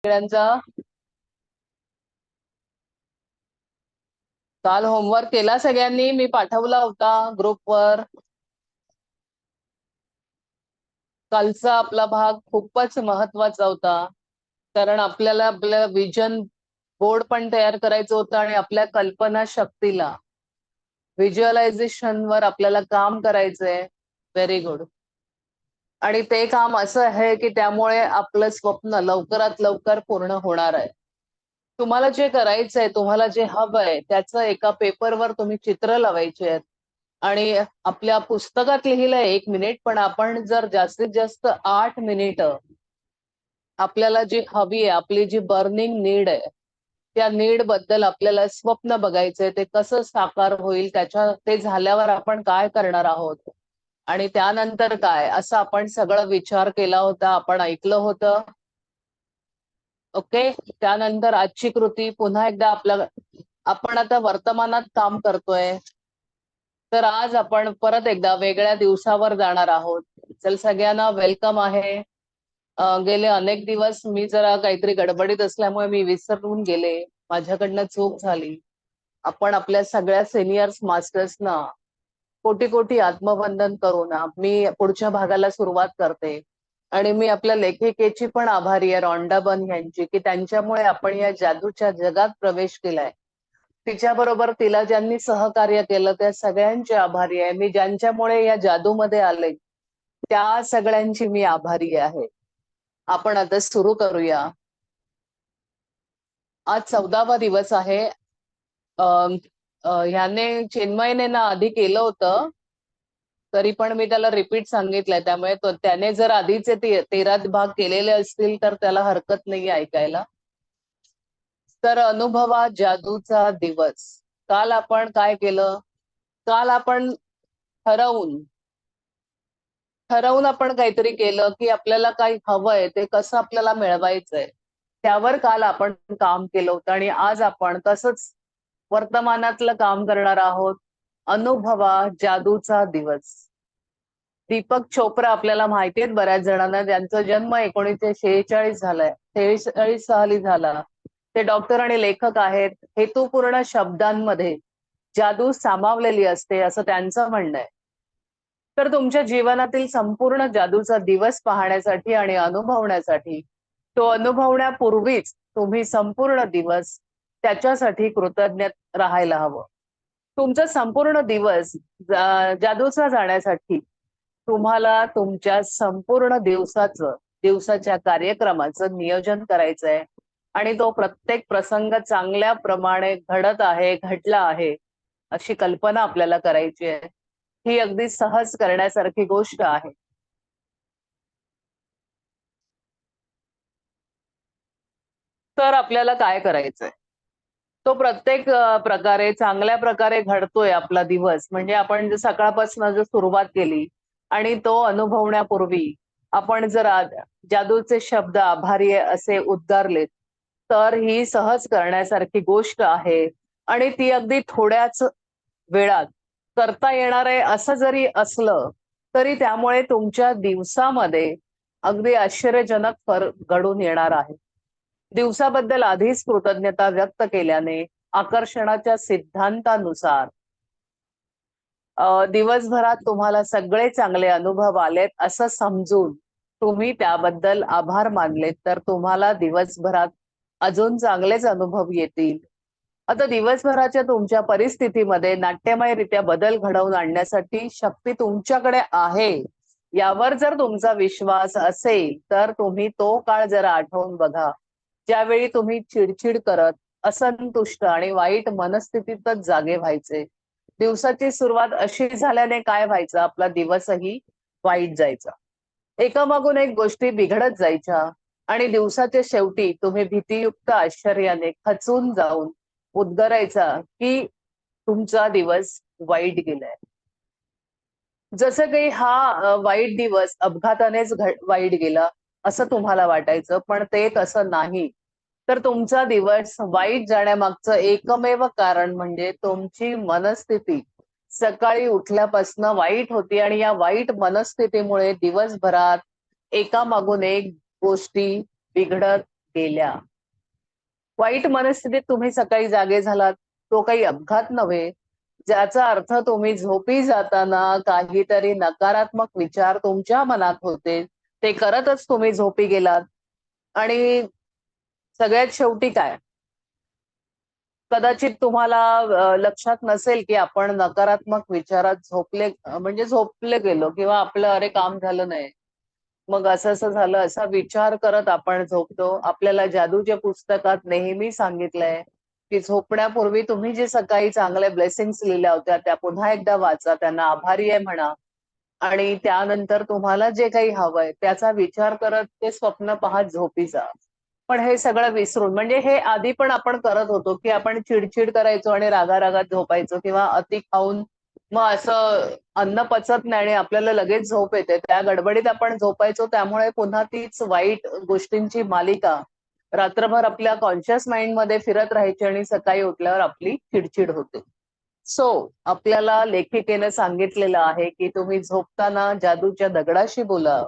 सगळ्यांचा काल होमवर्क केला सगळ्यांनी? मी पाठवला होता ग्रुपवर. कालचा आपला भाग खूपच महत्वाचा होता, कारण आपल्याला आपलं विजन बोर्ड पण तयार करायचं होतं आणि आपल्या कल्पना शक्तीला, व्हिज्युअलायझेशनवर आपल्याला काम करायचंय. Very good. आणि ते काम असं आहे की त्यामुळे आपलं स्वप्न लवकरात लवकर पूर्ण होणार आहे. तुम्हाला जे करायचंय, तुम्हाला जे हवंय त्याचं एका पेपरवर तुम्ही चित्र लावायचे आहेत आणि आपल्या पुस्तकात लिहिलंय 1 मिनिट, पण आपण जर जास्तीत जास्त 8 मिनिट आपल्याला जी हवी आहे, आपली जी बर्निंग नीड आहे, त्या नीड बद्दल आपल्याला स्वप्न बघायचंय. ते कसं साकार होईल, ते झाल्यावर आपण काय करणार आहोत आणि त्यानंतर काय, असं आपण सगळं विचार केला होता, आपण ऐकलं होतं. ओके. त्यानंतर आजची कृती पुन्हा एकदा आपण आता वर्तमानात काम करतोय, तर आज आपण परत एकदा वेगळ्या दिवसावर जाणार आहोत. चल, सगळ्यांना वेलकम आहे. गेले अनेक दिवस मी जरा काहीतरी गडबडीत असल्यामुळे मी विसरून गेले. माझ्याकडनं चूक झाली. आपण आपल्या सगळ्या सिनियर्स मास्टर्सना कोटी कोटी आत्मवंदन करून मी पुढच्या भागाला सुरुवात करते. आणि मी आपल्या लेखिकेची पण आभारी आहे, रॉन्डा बन यांची, की त्यांच्यामुळे आपण या जादूच्या जगात प्रवेश केलाय. तिच्याबरोबर तिला ज्यांनी सहकार्य केलं त्या सगळ्यांचे आभारी आहे मी. ज्यांच्यामुळे या जादूमध्ये आले त्या सगळ्यांची मी आभारी आहे. आपण आता सुरू करूया. आज 14वा दिवस आहे. ह्याने चिन्मयने ना आधी केलं होतं, तरी पण मी त्याला रिपीट सांगितलंय, त्यामुळे त्याने जर आधीचे 13 भाग केलेले असतील तर त्याला हरकत नाही ऐकायला. तर अनुभवा जादूचा दिवस. काल आपण काय केलं? काल आपण ठरवून ठरवून आपण काहीतरी केलं की आपल्याला काही हवंय, ते कसं आपल्याला मिळवायचंय, त्यावर काल आपण काम केलं होतं. आणि आज आपण तसंच वर्तमानातलं काम करणार आहोत. अनुभवा जादूचा दिवस. दीपक चोप्रा आपल्याला माहिती आहेत बऱ्याच जणांना, त्यांचा जन्म 1946 झालाय, 46 साली झाला. ते डॉक्टर आणि लेखक आहेत. हेतुपूर्ण शब्दांमध्ये जादू सामावलेली असते, असं त्यांचं म्हणणं आहे. तर तुमच्या जीवनातील संपूर्ण जादूचा दिवस पाहण्यासाठी आणि अनुभवण्यासाठी, तो अनुभवण्यापूर्वीच तुम्ही संपूर्ण दिवस त्याच्यासाठी कृतज्ञ राहायला हवं. तुमचा संपूर्ण दिवस जादूचा जाण्यासाठी तुम्हाला तुमच्या संपूर्ण दिवसाच्या कार्यक्रमाचं नियोजन करायचंय. आणि तो प्रत्येक प्रसंग चांगल्या प्रमाणे घडला आहे अशी कल्पना आपल्याला करायची आहे. ही अगदी सहज करण्यासारखी गोष्ट आहे. तर आपल्याला काय करायचंय? तो प्रत्येक प्रकारे चांगल्या प्रकारे घडतोय आपला दिवस, म्हणजे आपण सकाळपासून जर सुरुवात केली आणि तो अनुभवण्यापूर्वी आपण जर जादूचे शब्द आभारी आहे असे उद्गारलेत, तर ही सहज करण्यासारखी गोष्ट आहे. आणि ती अगदी थोड्याच वेळात करता येणार आहे असं जरी असलं, तरी त्यामुळे तुमच्या दिवसामध्ये अगदी आश्चर्यजनक फरक घडून येणार आहे. दिवसाबद्दल आधीच कृतज्ञता व्यक्त केल्याने आकर्षणाच्या सिद्धांतानुसार दिवसभरात तुम्हाला सगळे चांगले अनुभव आलेत असं समजून तुम्ही त्याबद्दल आभार मानलेत, तर तुम्हाला दिवसभरात अजून चांगलेच अनुभव येतील. आता दिवसभराच्या तुमच्या परिस्थितीमध्ये नाट्यमयरित्या बदल घडवून आणण्यासाठी शक्ती तुमच्याकडे आहे, यावर जर तुमचा विश्वास असेल तर तुम्ही तो काळ जरा आठवून बघा, ज्यावेळी तुम्ही चिडचिड करत, असंतुष्ट आणि वाईट मनस्थितीतच जागे व्हायचे. दिवसाची सुरुवात अशी झाल्याने काय व्हायचं? आपला दिवसही वाईट जायचा. एकामागून एक गोष्टी बिघडत जायच्या आणि दिवसाच्या शेवटी तुम्ही भीतीयुक्त आश्चर्याने खचून जाऊन उद्गारायचा की तुमचा दिवस वाईट गेलाय. जसं काही हा वाईट दिवस अपघातानेच वाईट गेला असं तुम्हाला वाटायचं, पण ते तसं नाही. तर तुमचा दिवस वाईट जाण्यामागचं एकमेव कारण म्हणजे तुमची मनस्थिती सकाळी उठल्यापासून वाईट होती आणि या वाईट मनस्थितीमुळे दिवसभरात एकामागून एक गोष्टी बिघडत केल्या. वाईट मनस्थितीत तुम्ही सकाळी जागे झालात, तो काही अपघात नव्हे. ज्याचा अर्थ तुम्ही झोपी जाताना काहीतरी नकारात्मक विचार तुमच्या मनात होते, ते करतच तुम्ही झोपी गेलात. आणि सगळ्यात शेवटी काय, कदाचित तुम्हाला लक्षात नसेल की आपण नकारात्मक विचारात म्हणजे झोपले गेलो किंवा आपलं अरे काम झालं नाही, मग असं असं झालं असा विचार करत आपण झोपतो. आपल्याला जादूच्या पुस्तकात नेहमी सांगितलंय की झोपण्यापूर्वी तुम्ही जे सकाळी चांगल्या ब्लेसिंग्स लिहिल्या होत्या त्या पुन्हा एकदा वाचा, त्यांना आभारी आहे म्हणा, आणि त्यानंतर तुम्हाला जे काही हवंय त्याचा विचार करत ते स्वप्न पाहत झोपी जा. पण हे सगळं विसरून, म्हणजे हे आधी पण आपण करत होतो की आपण चिडचिड करायचो आणि रागारागात झोपायचो किंवा अति खाऊन मग असं अन्न पचत नाही आणि आपल्याला लगेच झोप येते, त्या गडबडीत आपण झोपायचो, त्यामुळे पुन्हा तीच वाईट गोष्टींची मालिका रात्रभर आपल्या कॉन्शियस माइंड मध्ये फिरत राहायची आणि सकाळी उठल्यावर आपली चिडचिड होते. सो आपल्याला लेखिकेने सांगितलेलं आहे की तुम्ही झोपताना जादूच्या दगडाशी बोला.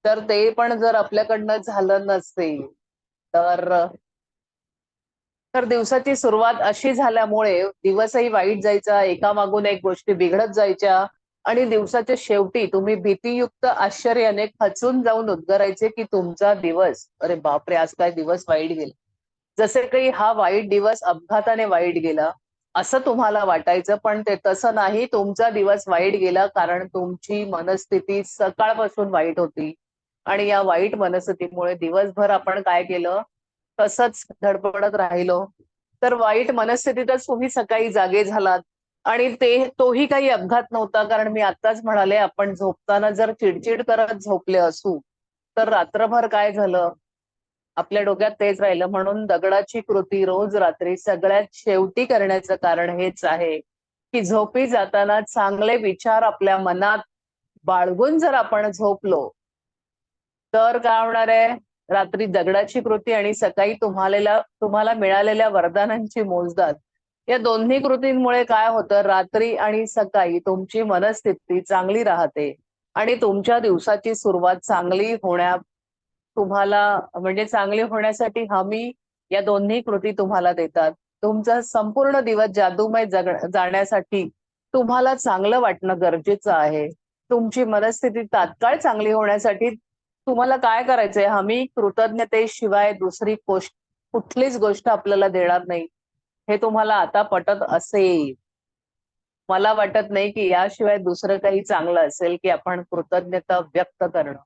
तर ते पण जर आपल्याकडनं झालं नसेल तर तर दिवसाची सुरुवात अशी झाल्यामुळे दिवसही वाईट जायचा, एकामागून एक गोष्टी बिघडत जायच्या आणि दिवसाच्या शेवटी तुम्ही भीतीयुक्त आश्चर्याने खचून जाऊन उद्गारायचे की तुमचा दिवस, अरे बापरे आज काय दिवस वाईट गेला. जसे काही हा वाईट दिवस अपघाताने वाईट गेला असं तुम्हाला वाटायचं, पण ते तसं नाही. तुमचा दिवस वाईट गेला कारण तुमची मनस्थिती सकाळपासून वाईट होती आणि या वाईट मनस्थितीमुळे दिवसभर आपण काय केलं, तसंच धडपडत राहिलो. तर वाईट मनस्थितीतच तुम्ही सकाळी जागे झालात आणि तोही काही अपघात नव्हता, कारण मी आत्ताच म्हणाले आपण झोपताना जर चिडचिड करत झोपले असू तर रात्रभर काय झालं आपल्या डोक्यात तेच राहिलं. म्हणून दगडाची कृती रोज रात्री सगळ्यात शेवटी करण्याचं कारण हेच आहे की झोपी जाताना चांगले विचार आपल्या मनात बाळगून जर आपण झोपलो तर काय होणार आहे, रात्री दगडाची कृती आणि सकाळी तुम्हाला मिळालेल्या वरदानांची मोजदाद, या दोन्ही कृतींमुळे काय होतं, रात्री आणि सकाळी तुमची मनस्थिती चांगली राहते आणि तुमच्या दिवसाची सुरुवात चांगली तुम्हाला म्हणजे चांगली होण्यासाठी हमी या दोन्ही कृती तुम्हाला देतात. तुमचा संपूर्ण दिवस जादूमय जाण्यासाठी तुम्हाला चांगलं वाटणं गरजेचं आहे. तुमची मनस्थिती तात्काळ चांगली होण्यासाठी तुम्हाला काय करायचंय, हमी कृतज्ञतेशिवाय दुसरी कुठलीच गोष्ट आपल्याला देणार नाही. हे तुम्हाला आता पटत असेल. मला वाटत नाही की याशिवाय दुसरं काही चांगलं असेल की आपण कृतज्ञता व्यक्त करणं.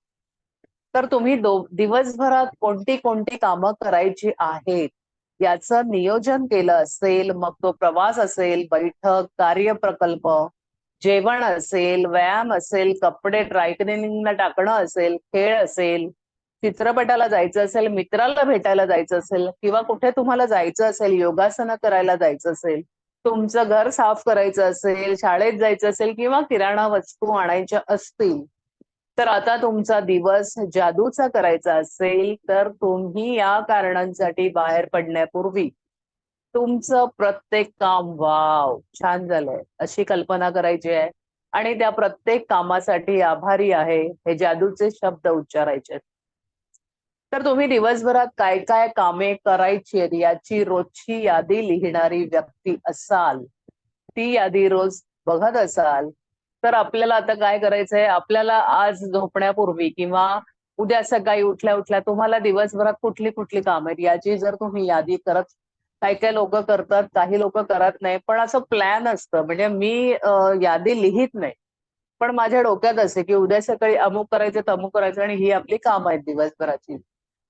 तर तुम्ही दिवसभरात कोणती कोणती कामं करायची आहेत याचं नियोजन केलं असेल, मग तो प्रवास असेल, बैठक, कार्यप्रकल्प, जेवण असेल, व्यायाम असेल, कपडे ड्रायक्लिनिंगला टाकणं असेल, खेळ असेल, चित्रपटाला जायचं असेल, मित्राला भेटायला जायचं असेल किंवा कुठे तुम्हाला जायचं असेल, योगासनं करायला जायचं असेल, तुमचं घर साफ करायचं असेल, शाळेत जायचं असेल किंवा किराणा वस्तू आणायच्या असतील, तर आता तुमचा दिवस जादूचा करायचा असेल तर तुम्ही या कारणांसाठी बाहेर पडण्यापूर्वी तुमचं प्रत्येक काम वाव छान झालंय अशी कल्पना करायची आहे आणि त्या प्रत्येक कामासाठी आभारी आहे हे जादूचे शब्द उच्चारायचे आहेत. तर तुम्ही दिवसभरात काय काय कामे करायची आहेत याची रोजची यादी लिहिणारी व्यक्ती असाल, ती यादी रोज बघत असाल, तर आपल्याला आता काय करायचंय, आपल्याला आज झोपण्यापूर्वी किंवा उद्या सकाळी उठल्या उठल्या तुम्हाला दिवसभरात कुठली कुठली कामं आहेत याची जर तुम्ही यादी करत, काही काही लोक करतात, काही लोक करत नाही, पण असं प्लॅन असतं. म्हणजे मी यादी लिहित नाही, पण माझ्या डोक्यात असे की उद्या सकाळी अमुक करायचं तमुक करायचं आणि ही आपली कामं आहेत दिवसभराची.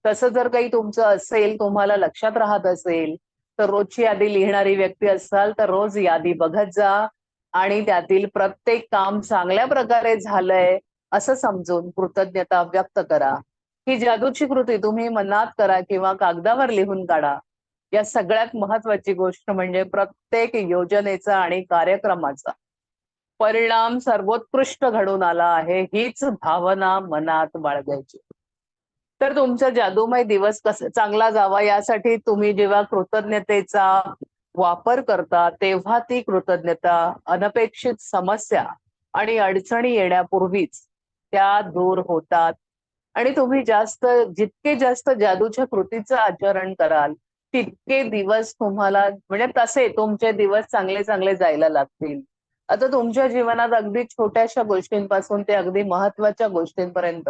तसं जर काही तुमचं असेल, तुम्हाला लक्षात राहत असेल, तर रोजची यादी लिहिणारी व्यक्ती असाल तर रोज यादी बघत जा आणि त्यातील प्रत्येक काम चांगल्या प्रकारे झालंय असं समजून कृतज्ञता व्यक्त करा. ही जादूची कृती तुम्ही मनात करा किंवा कागदावर लिहून काढा. या सगळ्यात महत्वाची गोष्ट म्हणजे प्रत्येक योजनेचा आणि कार्यक्रमाचा परिणाम सर्वोत्कृष्ट घडून आला आहे हीच भावना मनात बाळगायची. तर तुमचा जादूमय दिवस कसा चांगला जावा यासाठी तुम्ही जेव्हा कृतज्ञतेचा वापर करता तेव्हा ती कृतज्ञता अनपेक्षित समस्या आणि अडचणी येण्यापूर्वीच त्या दूर होतात आणि तुम्ही जितके जास्त जादूच्या कृतीचं आचरण कराल तितके दिवस तुम्हाला म्हणजे तसे तुमचे दिवस चांगले चांगले जायला लागतील. आता तुमच्या जीवनात अगदी छोट्याशा गोष्टींपासून ते अगदी महत्वाच्या गोष्टींपर्यंत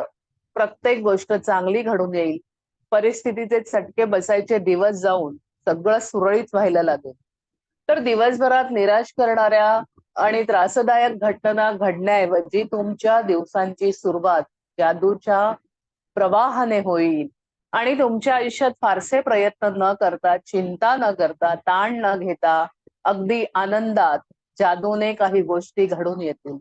प्रत्येक गोष्ट चांगली घडून येईल. परिस्थितीचे चटके बसायचे दिवस जाऊन सगळं सुरळीत व्हायला लागेल. तर दिवसभरात निराश करणाऱ्या आणि त्रासदायक घटना घडण्याऐवजी तुमच्या दिवसांची सुरुवात जादूच्या प्रवाहाने होईल आणि तुमच्या आयुष्यात फारसे प्रयत्न न करता, चिंता न करता, ताण न घेता अगदी आनंदात जादूने काही गोष्टी घडून येतील.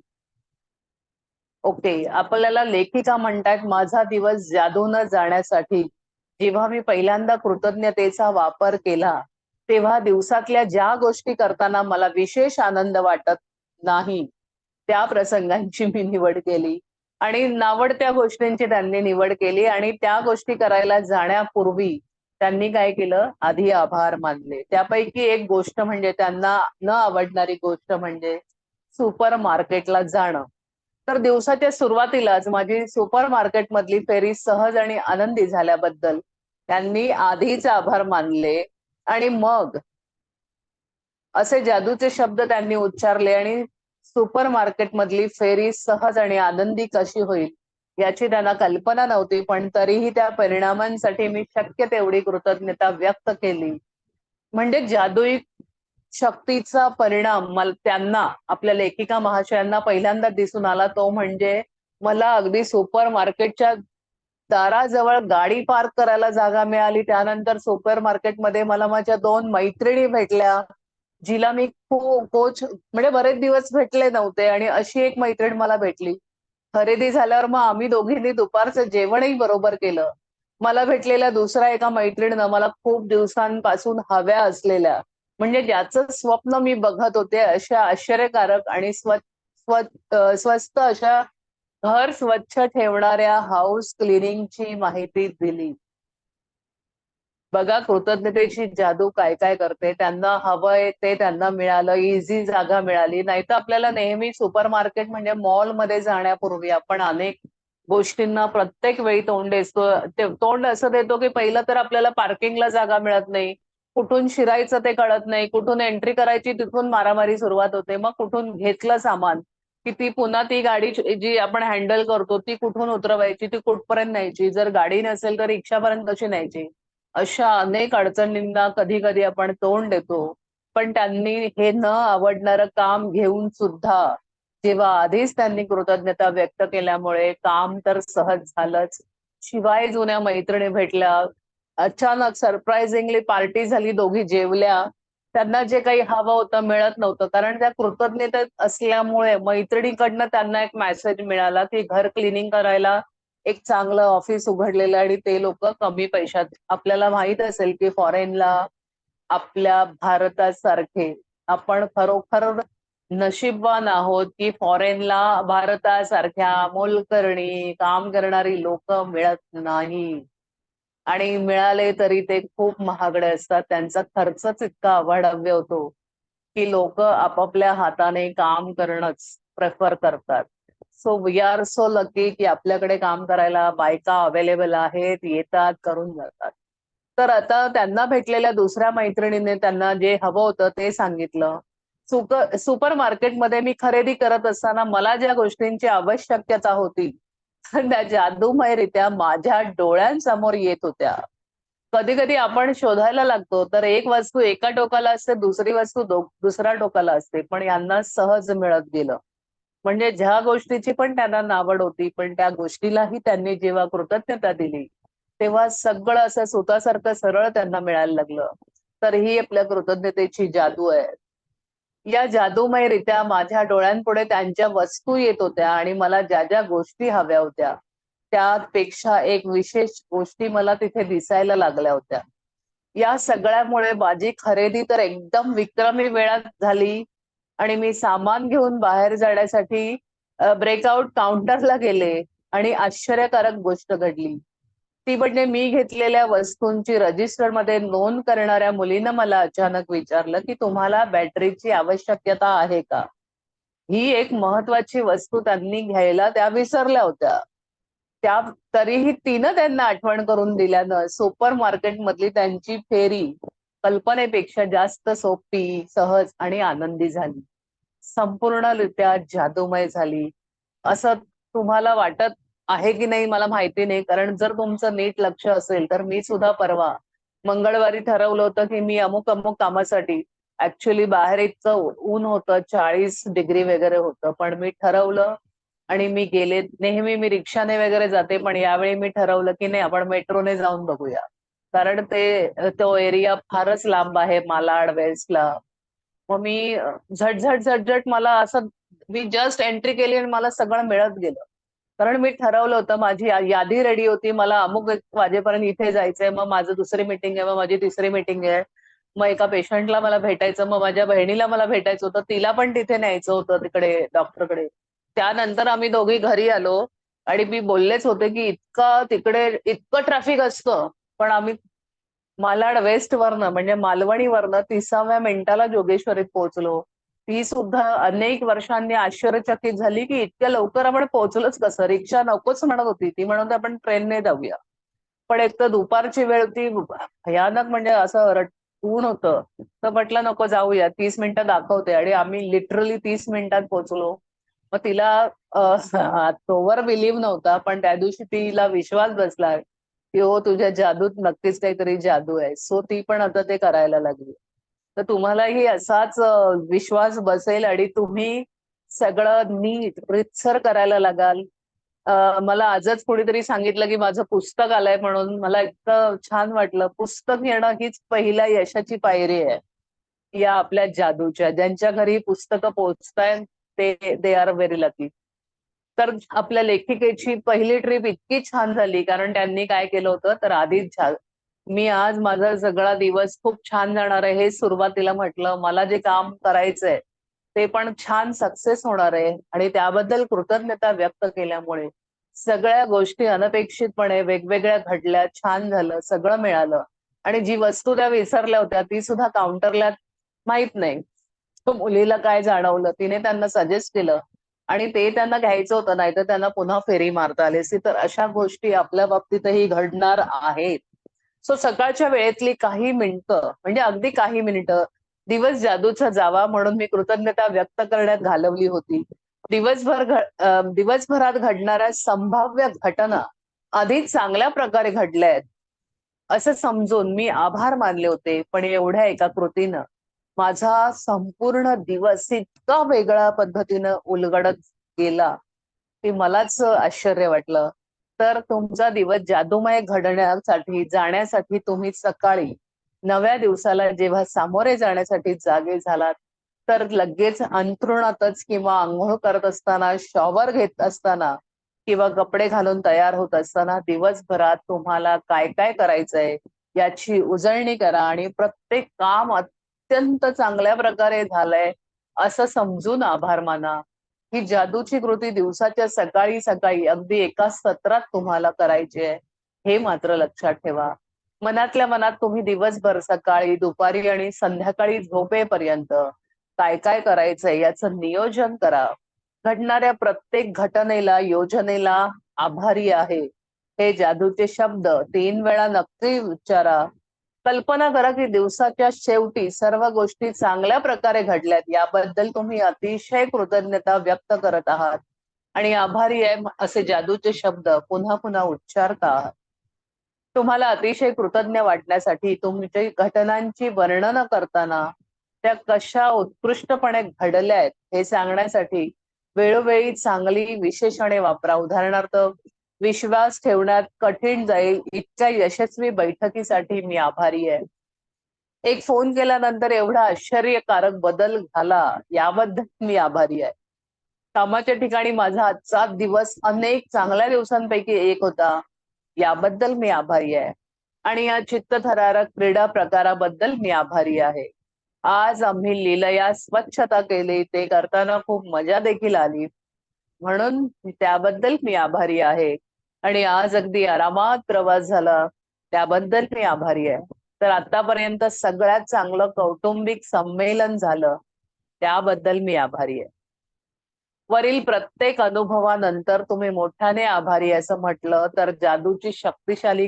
ओके, आपल्याला लेखिका म्हणतात माझा दिवस जादून जाण्यासाठी जेव्हा मी पहिल्यांदा कृतज्ञतेचा वापर केला तेव्हा दिवसातल्या ज्या गोष्टी करताना मला विशेष आनंद वाटत नाही त्या प्रसंगांची मी निवड केली आणि नावडत्या गोष्टींची त्यांनी निवड केली आणि त्या गोष्टी करायला जाण्यापूर्वी त्यांनी काय केलं, आधी आभार मानले. त्यापैकी एक गोष्ट म्हणजे त्यांना न आवडणारी गोष्ट म्हणजे सुपर मार्केटला जाणं. तर दिवसाच्या सुरुवातीलाच माझी सुपर मार्केट मधली फेरी सहज आणि आनंदी झाल्याबद्दल त्यांनी आधीच आभार मानले आणि मग असे जादूचे शब्द त्यांनी उच्चारले आणि सुपर मार्केट मधली फेरी सहज आणि आनंदी कशी होईल याची त्यांना कल्पना नव्हती, पण तरीही त्या परिणामांसाठी मी शक्य तेवढी कृतज्ञता व्यक्त केली. म्हणजे जादुई शक्तीचा परिणाम मला त्यांना आपल्या लेखिका महाशयांना पहिल्यांदा दिसून आला तो म्हणजे मला अगदी सुपर मार्केटच्या दाराजवळ गाडी पार्क करायला जागा मिळाली. त्यानंतर सुपर मार्केटमध्ये मला माझ्या 2 मैत्रिणी भेटल्या, जिला मी कोच म्हणजे बरेच दिवस भेटले नव्हते आणि अशी एक मैत्रीण मला भेटली. खरेदी झाल्यावर मग आम्ही दोघींनी दुपारचं जेवणही बरोबर केलं. मला भेटलेल्या दुसऱ्या एका मैत्रिणीनं मला खूप दिवसांपासून हव्या असलेल्या म्हणजे ज्याचं स्वप्न मी बघत होते अशा आश्चर्यकारक आणि स्वस्त अशा घर स्वच्छ ठेवणाऱ्या हाऊस क्लिनिंगची माहिती दिली. बघा कृतज्ञतेची जादू काय काय करते. त्यांना हवंय ते त्यांना मिळालं, इझी जागा मिळाली. नाहीतर आपल्याला नेहमी सुपर मार्केट म्हणजे मॉलमध्ये जाण्यापूर्वी आपण अनेक गोष्टींना प्रत्येक वेळी तोंड देतो. तोंड असं देतो की पहिलं तर आपल्याला पार्किंगला जागा मिळत नाही. कुठून शिरायचं ते कळत नाही. कुठून एंट्री करायची तिथून मारामारी सुरुवात होते. मग कुठून घेतलं सामान की ती पुन्हा ती गाडी जी आपण हँडल करतो ती कुठून उतरवायची, ती कुठपर्यंत न्यायची. जर गाडी नसेल तर रिक्षापर्यंत कशी न्यायची. अशा अनेक अडचणींना कधी कधी आपण तोंड देतो. पण त्यांनी हे न आवडणारं काम घेऊन सुद्धा जेव्हा आधीच त्यांनी कृतज्ञता व्यक्त केल्यामुळे काम तर सहज झालंच. शिवाय जुन्या मैत्रिणी भेटल्या. अचानक सरप्राइझिंगली पार्टी झाली, दोघी जेवल्या. त्यांना जे काही हवं होतं मिळत नव्हतं कारण त्या कृतज्ञतेत असल्यामुळे मैत्रिणीकडनं त्यांना एक मेसेज मिळाला की घर क्लिनिंग करायला एक चांगलं ऑफिस उघडलेलं आणि ते लोक कमी पैशात. आपल्याला माहित असेल की फॉरेनला आपल्या भारतासारखे आपण खरोखर नशीबवान आहोत की फॉरेनला भारतासारख्या मोलकरणी काम करणारी लोक मिळत नाही आणि मिळाले तरी ते खूप महागडे असतात. त्यांचा खर्चच इतका अवाढव्य होतो की लोक आपापल्या हाताने काम करणंच प्रेफर करतात. So we are so lucky की आपल्याकडे काम करायला बायका अवेलेबल आहेत, येतात, करून जातात. तर आता त्यांना भेटलेल्या दुसऱ्या मैत्रिणीने त्यांना जे हवं होतं ते सांगितलं. सुपर मार्केटमध्ये मी खरेदी करत असताना मला ज्या गोष्टींची आवश्यकता होती त्या जादूमयरित्या माझ्या डोळ्यांसमोर येत होत्या. कधी कधी आपण शोधायला लागतो तर एक वस्तू एका टोकाला असते, दुसरी वस्तू दुसऱ्या टोकाला असते, पण यांना सहज मिळत गेलं. म्हणजे ज्या गोष्टीची पण त्यांना नावड होती पण त्या गोष्टीलाही त्यांनी जेव्हा कृतज्ञता दिली तेव्हा सगळं असं स्वतःसारखं सरळ त्यांना मिळायला लागलं. तर ही आपल्या कृतज्ञतेची जादू आहे. या जादूमयरित्या माझ्या डोळ्यांपुढे त्यांच्या वस्तू येत होत्या आणि मला ज्या ज्या गोष्टी हव्या होत्या त्यापेक्षा एक विशेष गोष्टी मला तिथे दिसायला लागल्या होत्या. या सगळ्यामुळे माझी खरेदी तर एकदम विक्रमी वेळात झाली आणि मी सामान घेऊन बाहेर जाण्यासाठी ब्रेकआउट काउंटरला गेले आणि आश्चर्यकारक गोष्ट घडली. ती म्हणजे मी घेतलेल्या वस्तूंची रजिस्टरमध्ये नोंद करणाऱ्या मुलीनं मला अचानक विचारलं की तुम्हाला बॅटरीची आवश्यकता आहे का. ही एक महत्वाची वस्तू त्यांनी घ्यायला त्या विसरल्या होत्या. त्या तरीही तिनं त्यांना आठवण करून दिल्यानं सुपर मार्केट मधली त्यांची फेरी कल्पनेपेक्षा जास्त सोपी, सहज आणि आनंदी झाली. संपूर्णरित्या जादूमय झाली. असं तुम्हाला वाटत आहे की नाही मला माहिती नाही, कारण जर तुमचं नीट लक्ष असेल तर मी सुद्धा परवा मंगळवारी ठरवलं होतं की मी अमुक अमुक कामासाठी, ऍक्च्युली बाहेर इतकं ऊन होतं, 40 डिग्री वगैरे होतं, पण मी ठरवलं आणि मी गेले. नेहमी मी रिक्षाने वगैरे जाते, पण यावेळी मी ठरवलं की नाही, आपण मेट्रोने जाऊन बघूया. कारण तो एरिया फारच लांब आहे मालाड वेस्टला. मग मी झटझट झटझट मला असं, मी जस्ट एंट्री केली आणि मला सगळं मिळत गेलं. कारण मी ठरवलं होतं, माझी यादी रेडी होती, मला अमुक एक वाजेपर्यंत इथे जायचंय, मग माझं दुसरी मीटिंग आहे, मग माझी तिसरी मीटिंग आहे, मग एका पेशंटला मला भेटायचं, मग माझ्या बहिणीला मला भेटायचं होतं, तिला पण तिथे न्यायचं होतं तिकडे डॉक्टरकडे. त्यानंतर आम्ही दोघी घरी आलो आणि मी बोललेच होते की इतकं तिकडे इतकं ट्रॅफिक असतं, पण आम्ही मालाड वेस्ट वरनं म्हणजे मालवणीवरनं 30व्या मिनिटाला जोगेश्वरीत पोहोचलो. ती सुद्धा अनेक वर्षांनी आश्चर्यचकित झाली की इतक्या लवकर आपण पोहोचलोच कसं. रिक्षा नकोच म्हणत होती ती, म्हणून आपण ट्रेनने जाऊया. पण एक तर दुपारची वेळ होती, भयानक म्हणजे असं ऊन होतं, तर म्हटलं नको जाऊया, 30 मिनिटं दाखवते, आणि आम्ही लिटरली 30 मिनिटात पोहोचलो. मग तिला तोवर बिलीव्ह नव्हता, पण त्या दिवशी तिला विश्वास बसला की हो, तुझ्या जादूत नक्कीच काहीतरी जादू आहे. सो ती पण आता ते करायला लागली. तर तुम्हालाही असाच विश्वास बसेल आणि तुम्ही सगळं नीट रीतसर करायला लागाल. मला आजच कोणीतरी सांगितलं की माझं पुस्तक आलंय म्हणून. मला इतकं छान वाटलं. पुस्तक येणं हीच पहिल्या यशाची पायरी आहे या आपल्या जादूच्या. ज्यांच्या घरी पुस्तकं पोहोचतायत ते दे आर व्हेरी लकी. तर आपल्या लेखिकेची पहिली ट्रिप इतकी छान झाली, कारण त्यांनी काय केलं होतं, तर आधीच मी आज माझा सगळा दिवस खूप छान जाणार आहे हे सुरुवातीला म्हटलं. मला जे काम करायचंय ते पण छान सक्सेस होणार आहे, आणि त्याबद्दल कृतज्ञता व्यक्त केल्यामुळे सगळ्या गोष्टी अनपेक्षितपणे वेगवेगळ्या घडल्या, छान झालं, सगळं मिळालं. आणि जी वस्तू त्या विसरल्या होत्या ती सुद्धा काउंटरला, माहित नाही तो मुलीला काय जाणवलं, तिने त्यांना सजेस्ट केलं आणि ते त्यांना घ्यायचं होतं, नाहीतर त्यांना पुन्हा फेरी मारता आली असती. तर अशा गोष्टी आपल्या बाबतीतही घडणार आहेत. सो सकाळच्या वेळेतली काही मिनिटं, म्हणजे अगदी काही मिनिटं, दिवस जादूचा जावा म्हणून मी कृतज्ञता व्यक्त करण्यात घालवली होती. दिवसभरात घडणाऱ्या संभाव्य घटना आधीच चांगल्या प्रकारे घडल्या आहेत असं समजून मी आभार मानले होते. पण एवढ्या एका कृतीनं माझा संपूर्ण दिवस इतका वेगळ्या पद्धतीनं उलगडत गेला की मलाच आश्चर्य वाटलं. तर तुमचा दिवस जादूमय घडण्यासाठी, जाण्यासाठी तुम्ही सकाळी नव्या दिवसाला जेव्हा सामोरे जाण्यासाठी जागे झालात, तर लगेच अंथरुणातच किंवा अंघोळ करत असताना, शॉवर घेत असताना किंवा कपडे घालून तयार होत असताना दिवसभरात तुम्हाला काय काय करायचंय याची उजळणी करा, आणि प्रत्येक काम अत्यंत चांगल्या प्रकारे झालंय असं समजून आभार माना. ही जादूची कृती दिवसाच्या सकाळी सकाळी अगदी एका सत्रात तुम्हाला करायची आहे, हे मात्र लक्षात ठेवा. मनातल्या मनात तुम्ही दिवसभर, सकाळी, दुपारी आणि संध्याकाळी झोपेपर्यंत काय काय करायचंय याचं नियोजन करा. घडणाऱ्या प्रत्येक घटनेला, योजनेला आभारी आहे हे जादूचे शब्द 3 वेळा नक्की उच्चारा. कल्पना करा की दिवसाच्या शेवटी सर्व गोष्टी चांगल्या प्रकारे घडल्यात, याबद्दल तुम्ही अतिशय कृतज्ञता व्यक्त करत आहात आणि आभारी आहे असे जादूचे शब्द पुन्हा पुन्हा उच्चारता आहात. तुम्हाला अतिशय कृतज्ञ वाटण्यासाठी, तुमच्या घटनांची वर्णन करताना त्या कशा उत्कृष्टपणे घडल्या आहेत हे सांगण्यासाठी वेळोवेळी चांगली विशेषणे वापरा. उदाहरणार्थ, विश्वास ठेवण्यात कठीण जाईल इतक्या यशस्वी बैठकीसाठी मी आभारी आहे. एक फोन केल्यानंतर एवढा आश्चर्यकारक बदल झाला याबद्दल मी आभारी आहे. कामाच्या ठिकाणी माझा आजचा दिवस अनेक चांगल्या दिवसांपैकी एक होता, याबद्दल मी आभारी आहे. आणि या चित्तथरारक क्रीडा प्रकाराबद्दल मी आभारी आहे. आज आम्ही लीलया स्वच्छता केली, ते करताना खूप मजा देखील आली, म्हणून त्याबद्दल मी आभारी आहे. आणि आज अगदी आरामात प्रवास झाला, त्याबद्दल मी आभारी आहे. तर आतापर्यंत सगळ्यात चांगलं कौटुंबिक संमेलन झालं, त्याबद्दल मी आभारी आहे. वरील प्रत्येक अनुभवानंतर तुम्ही मोठ्याने आभारी असं म्हटलं तर जादूची शक्तिशाली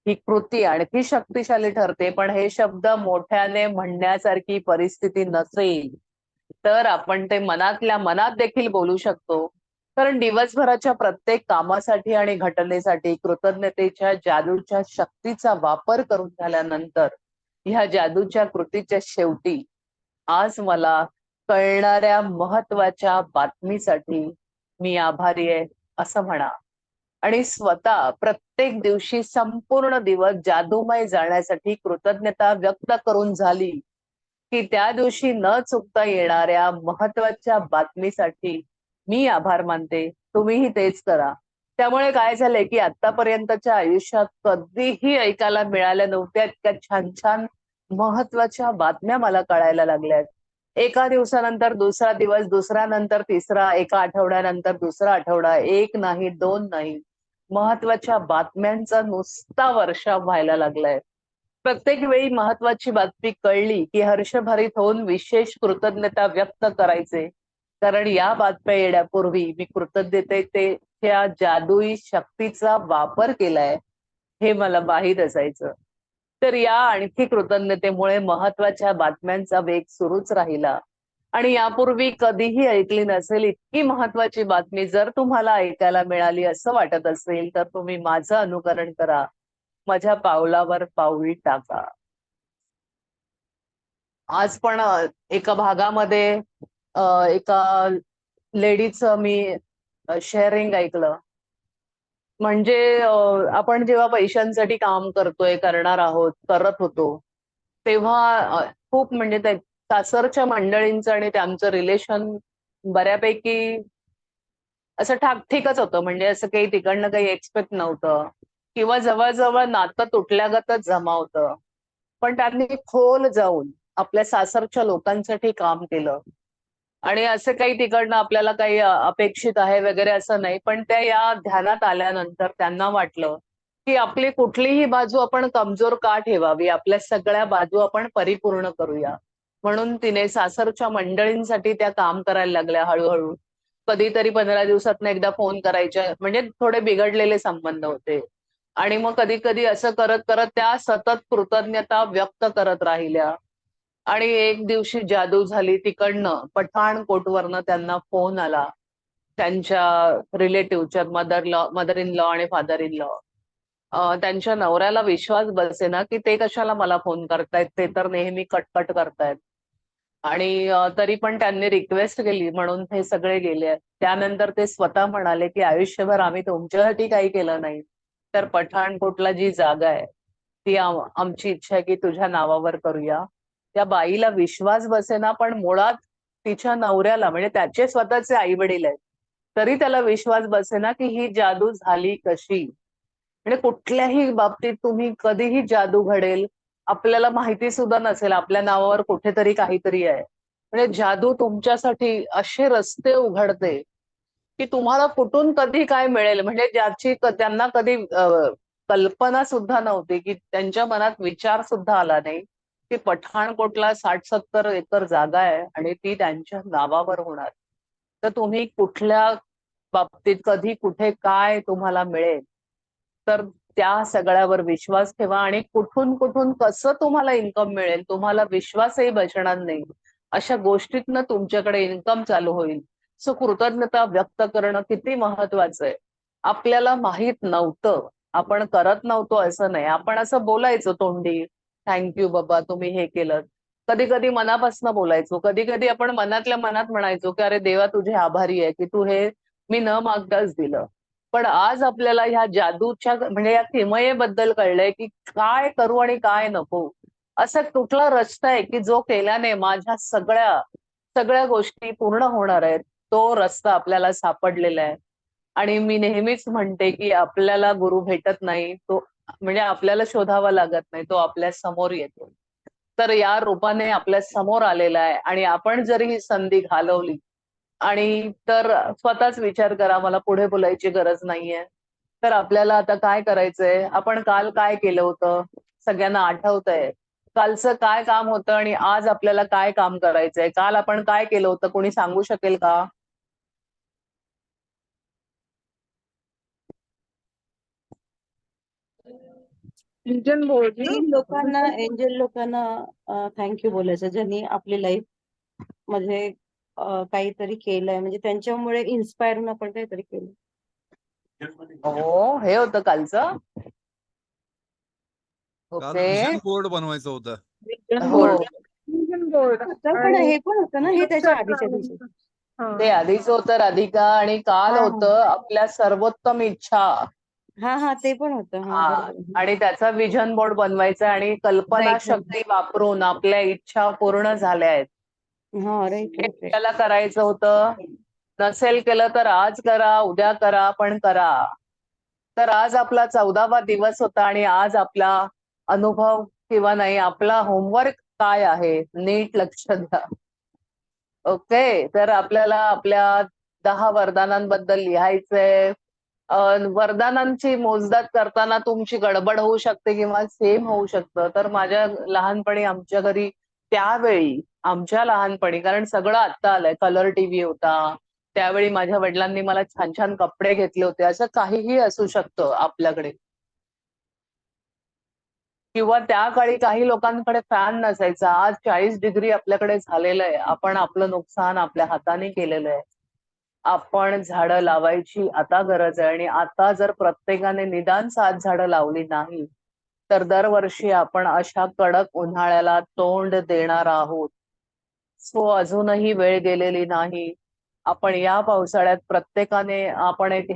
ही कृती आणखी शक्तिशाली ठरते. पण हे शब्द मोठ्याने म्हणण्यासारखी परिस्थिती नसेल तर आपण ते मनातल्या मनात देखील बोलू शकतो. कारण दिवसभराच्या प्रत्येक कामासाठी आणि घटनेसाठी कृतज्ञतेच्या जादूच्या शक्तीचा वापर करून झाल्यानंतर ह्या जादूच्या कृतीच्या शेवटी आज मला कळणाऱ्या महत्वाच्या बातमीसाठी मी आभारी आहे असं म्हणा. आणि स्वतः प्रत्येक दिवशी संपूर्ण दिवस जादूमय जाण्यासाठी कृतज्ञता व्यक्त करून झाली की त्या दिवशी न चुकता येणाऱ्या महत्वाच्या बातमीसाठी मी आभार मानते. तुम्हीही तेच करा. त्यामुळे काय झालंय की आतापर्यंतच्या आयुष्यात कधीही ऐकायला मिळाल्या नव्हत्या इतक्या छान छान महत्वाच्या बातम्या मला कळायला लागल्यात. एका दिवसानंतर दुसरा दिवस, दुसऱ्यानंतर तिसरा, एका आठवड्यानंतर दुसरा आठवडा, एक नाही, दोन नाही. महत्वाच्या बातम्यांचा नुसता वर्षाव व्हायला लागलाय. प्रत्येक वेळी महत्वाची बातमी कळली की हर्षभरित होऊन विशेष कृतज्ञता व्यक्त करायचे. कारण या बातम्या येण्यापूर्वी मी कृतज्ञतेच्या जादुई शक्तीचा वापर केलाय हे मला माहीत असायचं. तर या आणखी कृतज्ञतेमुळे महत्वाच्या बातम्यांचा वेग सुरूच राहिला. आणि यापूर्वी कधीही ऐकली नसेल इतकी महत्वाची बातमी जर तुम्हाला ऐकायला मिळाली असं वाटत असेल तर तुम्ही माझं अनुकरण करा. माझ्या पावलावर पाऊल टाका. आज पण एका भागामध्ये एका लेडीचं मी शेअरिंग ऐकलं. म्हणजे आपण जेव्हा पैशांसाठी काम करतोय, करणार आहोत, करत होतो, तेव्हा खूप म्हणजे त्या सासरच्या मंडळींचं आणि त्यांचं रिलेशन बऱ्यापैकी असं ठीकच होतं. म्हणजे असं काही तिकडनं काही एक्सपेक्ट नव्हतं किंवा जवळ-जवळ नातं तुटल्यागतच जमा होतं. पण त्यांनी खोल जाऊन आपल्या सासरच्या लोकांसाठी काम केलं. आणि असं काही तिकडनं आपल्याला काही अपेक्षित आहे वगैरे असं नाही. पण त्या या ध्यानात आल्यानंतर त्यांना वाटलं, की आपली कुठलीही बाजू आपण कमजोर का ठेवावी? आपल्या सगळ्या बाजू आपण परिपूर्ण करूया. म्हणून तिने सासरच्या मंडळींसाठी त्या काम करायला लागल्या हळू कधीतरी 15 दिवसातनं एकदा फोन करायच्या. म्हणजे थोडे बिघडलेले संबंध होते. आणि मग कधी-कधी असं करत-करत त्या सतत कृतज्ञता व्यक्त करत राहिल्या. आणि एक दिवशी जादू झाली तिकडनं पठाणकोटवरनं त्यांना फोन आला. त्यांच्या रिलेटिव्हच्या मदर इन लॉ आणि फादर इन लॉ. त्यांच्या नवऱ्याला विश्वास बसेना, की ते कशाला मला फोन करतायत, ते तर नेहमी कटकट करतायत. आणि तरी पण त्यांनी रिक्वेस्ट केली म्हणून हे सगळे गेले. त्यानंतर ते स्वतः म्हणाले, की "आयुष्यभर आम्ही तुमच्यासाठी काही केलं नाही. तर पठाणकोटला जी जागा आहे, ती आमची इच्छा आहे, की तुझ्या नावावर करूया." त्या बाईला विश्वास बसेना, पण मुळात तिच्या नवऱ्याला म्हणजे त्याचे स्वतःचे आई-वडील आहेत. तरी त्याला विश्वास बसेना, की ही जादू झाली कशी? म्हणजे कुठल्याही बाबतीत तुम्ही कधीही जादू घडेल, आपल्याला माहिती सुद्धा नसेल आपल्या नावावर कुठेतरी काहीतरी आहे. म्हणजे जादू तुमच्यासाठी असे रस्ते उघडते, की तुम्हाला कुठून कधी काय मिळेल म्हणजे ज्याची त्यांना कधी कल्पना सुद्धा नव्हती, की त्यांच्या मनात विचार सुद्धा आला नाही, की पठाणकोटला 60-70 एकर जागा आहे आणि ती त्यांच्या नावावर होणार. तर तुम्ही कुठल्या बाबतीत कधी कुठे काय तुम्हाला मिळेल, तर त्या सगळ्यावर विश्वास ठेवा आणि कुठून कसं तुम्हाला इन्कम मिळेल, तुम्हाला विश्वासही बसणार नाही. अशा गोष्टीतनं तुमच्याकडे इन्कम चालू होईल. सो कृतज्ञता व्यक्त करणं किती महत्वाचं आहे. आपल्याला माहित नव्हतं, आपण करत नव्हतो असं नाही. आपण असं बोलायचो तोंडी, "थँक यू बाबा तुम्ही हे केलंत." कधी-कधी मनापासून बोलायचो. कधी-कधी आपण मनातल्या मनात म्हणायचो, की "अरे देवा तुझे आभारी आहे, की तू हे मी न मागताच दिलं." पण आज आपल्याला ह्या जादूच्या म्हणजे या किमयेबद्दल कळलंय, की काय करू आणि काय नको. असा कुठला रस्ता आहे, की जो केल्याने माझ्या सगळ्या गोष्टी पूर्ण होणार आहेत. तो रस्ता आपल्याला सापडलेला आहे. आणि मी नेहमीच म्हणते, की आपल्याला गुरु भेटत नाही. तो म्हणजे आपल्याला शोधावा लागत नाही. तो आपल्या समोर येतो. तर या रूपाने आपल्या समोर आलेला आहे आणि आपण जर ही संधी घालवली आणि तर स्वतःच विचार करा, मला पुढे बोलायची गरज नाहीये. तर आपल्याला आता काय करायचंय? आपण काल काय केलं होतं? सगळ्यांना आठवतंय. कालचं काय काम होतं आणि आज आपल्याला काय काम करायचंय? काल आपण काय केलं होतं? कोणी सांगू शकेल का? इंडियन बोर्ड एंजल लोकांना थँक्यू बोलायचं, ज्यांनी आपली लाईफ म्हणजे काहीतरी केलंय, म्हणजे त्यांच्यामुळे इन्स्पायर होऊन आपण काहीतरी केलं. हो, हे होतं कालचं. काल ओके. विजन बोर्ड बनवायचं होतं. हो, पण हे पण होतं ना, हे त्याच्या आधीच्या दिवशी. ते आधीच होतं राधिका, आणि काल हा, हा. होतं आपल्या सर्वोत्तम इच्छा. हा ते पण होतं. हा, हा, बरोबर. आणि त्याचा विजन बोर्ड बनवायचा आणि कल्पना राईट. शक्ती वापरून आपल्या इच्छा पूर्ण झाल्या आहेत. हा, राईट हे राईट राईट. आपल्याला करायचं होतं. नसेल केलं तर आज करा, उद्या करा, पण करा. तर आज आपला 14वा दिवस होता आणि आज आपला अनुभव किंवा नाही, आपला होमवर्क काय आहे नीट लक्ष द्या. ओके, तर आपल्याला आपल्या 10 वरदानांबद्दल लिहायचंय. वरदानांची मोजदाद करताना तुमची गडबड होऊ शकते किंवा सेम होऊ शकतं. तर माझ्या लहानपणी आमच्या घरी त्यावेळी, आमच्या लहानपणी, कारण सगळं आत्ता आलंय, कलर टीव्ही होता त्यावेळी, माझ्या वडिलांनी मला छान छान कपडे घेतले होते, असं काहीही असू शकतं आपल्याकडे. किंवा त्या काळी काही लोकांकडे फॅन नसायचा. आज 40 डिग्री आपल्याकडे झालेलं आहे. आपण आपलं नुकसान आपल्या हाताने केलेलं आहे. आपण झाडं लावायची आता गरज आहे, आणि आता जर प्रत्येकाने निदान 7 झाडं लावली नाही तर दरवर्षी आपण अशा कडक उन्हाळ्याला तोंड देणार आहोत. सो अजूनही वेळ गेलेली नाही. आपण या पावसाळ्यात प्रत्येकाने आपण एक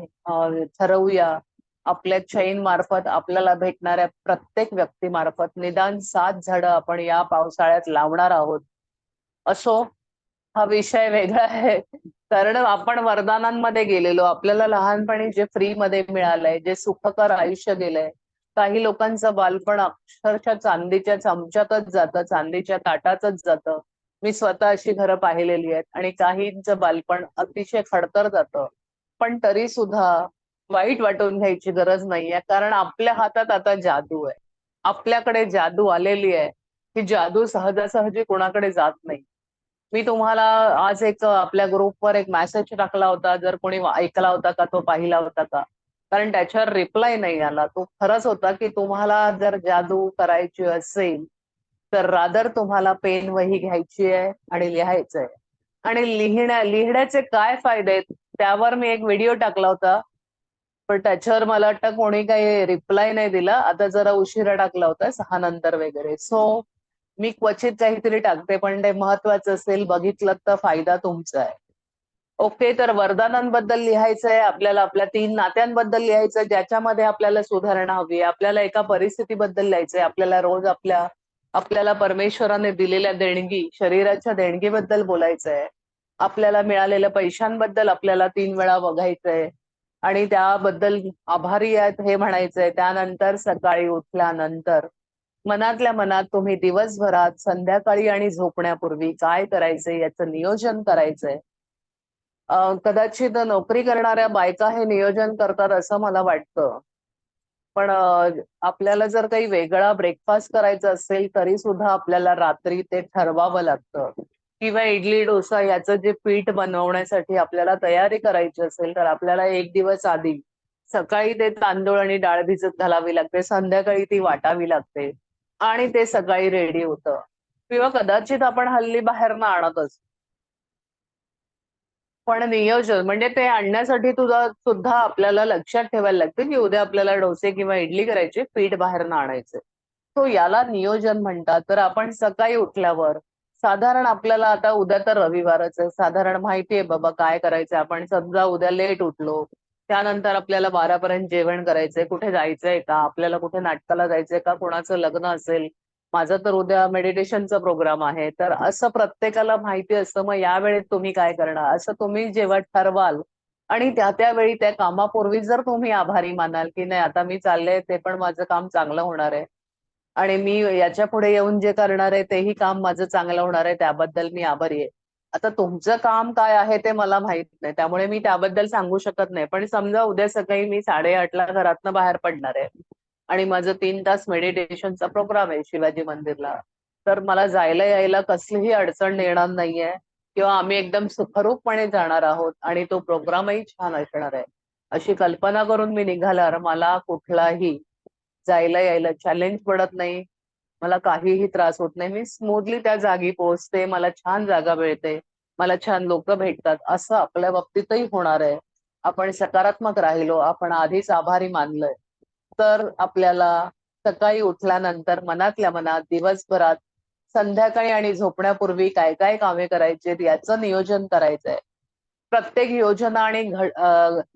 ठरवूया, आपल्या चैन मार्फत आपल्याला भेटणाऱ्या प्रत्येक व्यक्तीमार्फत निदान 7 झाडं आपण या पावसाळ्यात लावणार आहोत. असो, हा विषय वेगळा आहे, कारण आपण वरदानांमध्ये गेलेलो. आपल्याला लहानपणी जे फ्रीमध्ये मिळालंय, जे सुखकर आयुष्य गेलंय, काही लोकांचं बालपण अक्षरशः चांदीच्या चमच्यातच जातं, चांदीच्या ताटातच जातं. मी स्वतः अशी घरं पाहिलेली आहेत, आणि काहींचं बालपण अतिशय खडतर जातं. पण तरी सुद्धा वाईट वाटून घ्यायची गरज नाहीये, कारण आपल्या हातात आता जादू आहे. आपल्याकडे जादू आलेली आहे. ही जादू सहजासहजी कोणाकडे जात नाही. मी तुम्हाला आज एक आपल्या ग्रुपवर एक मेसेज टाकला होता, जर कोणी ऐकला होता का, तो पाहिला होता का, कारण त्याच्यावर रिप्लाय नाही आला. तो खरंच होता की तुम्हाला जर जादू करायची असेल तर रादर तुम्हाला पेन वही घ्यायची आहे आणि लिहायचंय. आणि लिहिण्याचे काय फायदे आहेत त्यावर मी एक व्हिडिओ टाकला होता, पण त्याच्यावर मला वाटतं कोणी काही रिप्लाय नाही दिला. आता जरा उशिरा टाकला होता, 6 नंतर वगैरे. सो मी क्वचित काहीतरी टाकते, पण ते महत्वाचं असेल, बघितलं तर फायदा तुमचा आहे. ओके, तर वरदानांबद्दल लिहायचंय आपल्याला, आपल्या 3 नात्यांबद्दल लिहायचंय ज्याच्यामध्ये आपल्याला सुधारणा हवी. आपल्याला एका परिस्थितीबद्दल लिहायचंय. आपल्याला रोज आपल्याला परमेश्वराने दिलेल्या देणगी, शरीराच्या देणगीबद्दल बोलायचंय. आपल्याला मिळालेल्या पैशांबद्दल आपल्याला 3 वेळा बघायचंय आणि त्याबद्दल आभारी आहेत हे म्हणायचंय. त्यानंतर सकाळी उठल्यानंतर मनातल्या मनात तुम्ही दिवसभरात, संध्याकाळी आणि झोपण्यापूर्वी काय करायचंय याचं नियोजन करायचंय. कदाचित नोकरी करणाऱ्या बायका हे नियोजन करतात असं मला वाटतं. पण आपल्याला जर काही वेगळा ब्रेकफास्ट करायचा असेल तरी सुद्धा आपल्याला रात्री ते ठरवावं लागतं. किंवा इडली डोसा याचं जे पीठ बनवण्यासाठी आपल्याला तयारी करायची असेल तर आपल्याला 1 दिवस आधी सकाळी ते तांदूळ आणि डाळ भिजत घालावी लागते, संध्याकाळी ती वाटावी लागते आणि ते सकाळी रेडी होतं. किंवा कदाचित आपण हल्ली बाहेरनं आणत असतो. पण नियोजन म्हणजे ते आणण्यासाठी तुझा सुद्धा आपल्याला लक्षात ठेवायला लागतं की उद्या आपल्याला डोसे किंवा इडली करायचे, पीठ बाहेरनं आणायचे. तो याला नियोजन म्हणतात. तर आपण सकाळी उठल्यावर साधारण आपल्याला, आता उद्या तर रविवारच आहे, साधारण माहितीये बाबा काय करायचंय. आपण समजा उद्या लेट उठलो, त्यानंतर आपल्याला 12 पर्यंत जेवण करायचंय, कुठे जायचंय का, आपल्याला कुठे नाटकाला जायचंय का, कोणाचं लग्न असेल, माझं तर उद्या मेडिटेशनचा प्रोग्राम आहे, तर असं प्रत्येकाला माहिती असतं. मग या वेळेत तुम्ही काय करणार, असं तुम्ही जेव्हा ठरवाल आणि त्यावेळी त्या कामापूर्वी जर तुम्ही आभारी मानाल की नाही आता मी चालले, ते पण माझं काम चांगलं होणार आहे आणि मी याच्या पुढे येऊन जे करणार आहे तेही काम माझं चांगलं होणार आहे, त्याबद्दल मी आभारी आहे. आता तुमचं काम काय आहे ते मला माहित नाही, त्यामुळे मी त्याबद्दल सांगू शकत नाही. पण समजा उद्या सकाळी मी 8:30ला घरातनं बाहेर पडणार आहे आणि माझं 3 तास मेडिटेशनचा प्रोग्राम आहे शिवाजी मंदिरला, तर मला जायला यायला कसलीही अडचण येणार नाहीये किंवा आम्ही एकदम सुखरूपपणे जाणार आहोत आणि तो प्रोग्रामही छान असणार आहे, अशी कल्पना करून मी निघाल्यावर मला कुठलाही जायला यायला चॅलेंज पडत नाही, मला काहीही त्रास होत नाही, मी स्मूथली त्या जागी पोहोचते, मला छान जागा मिळते, मला छान लोक भेटतात. असं आपल्या बाबतीतही होणार आहे. आपण सकारात्मक राहिलो, आपण आधीच आभारी मानलंय, तर आपल्याला सकाळी उठल्यानंतर मनातल्या मनात दिवसभरात संध्याकाळी आणि झोपण्यापूर्वी काय काय कामे करायचे याचं नियोजन करायचंय. प्रत्येक योजना आणि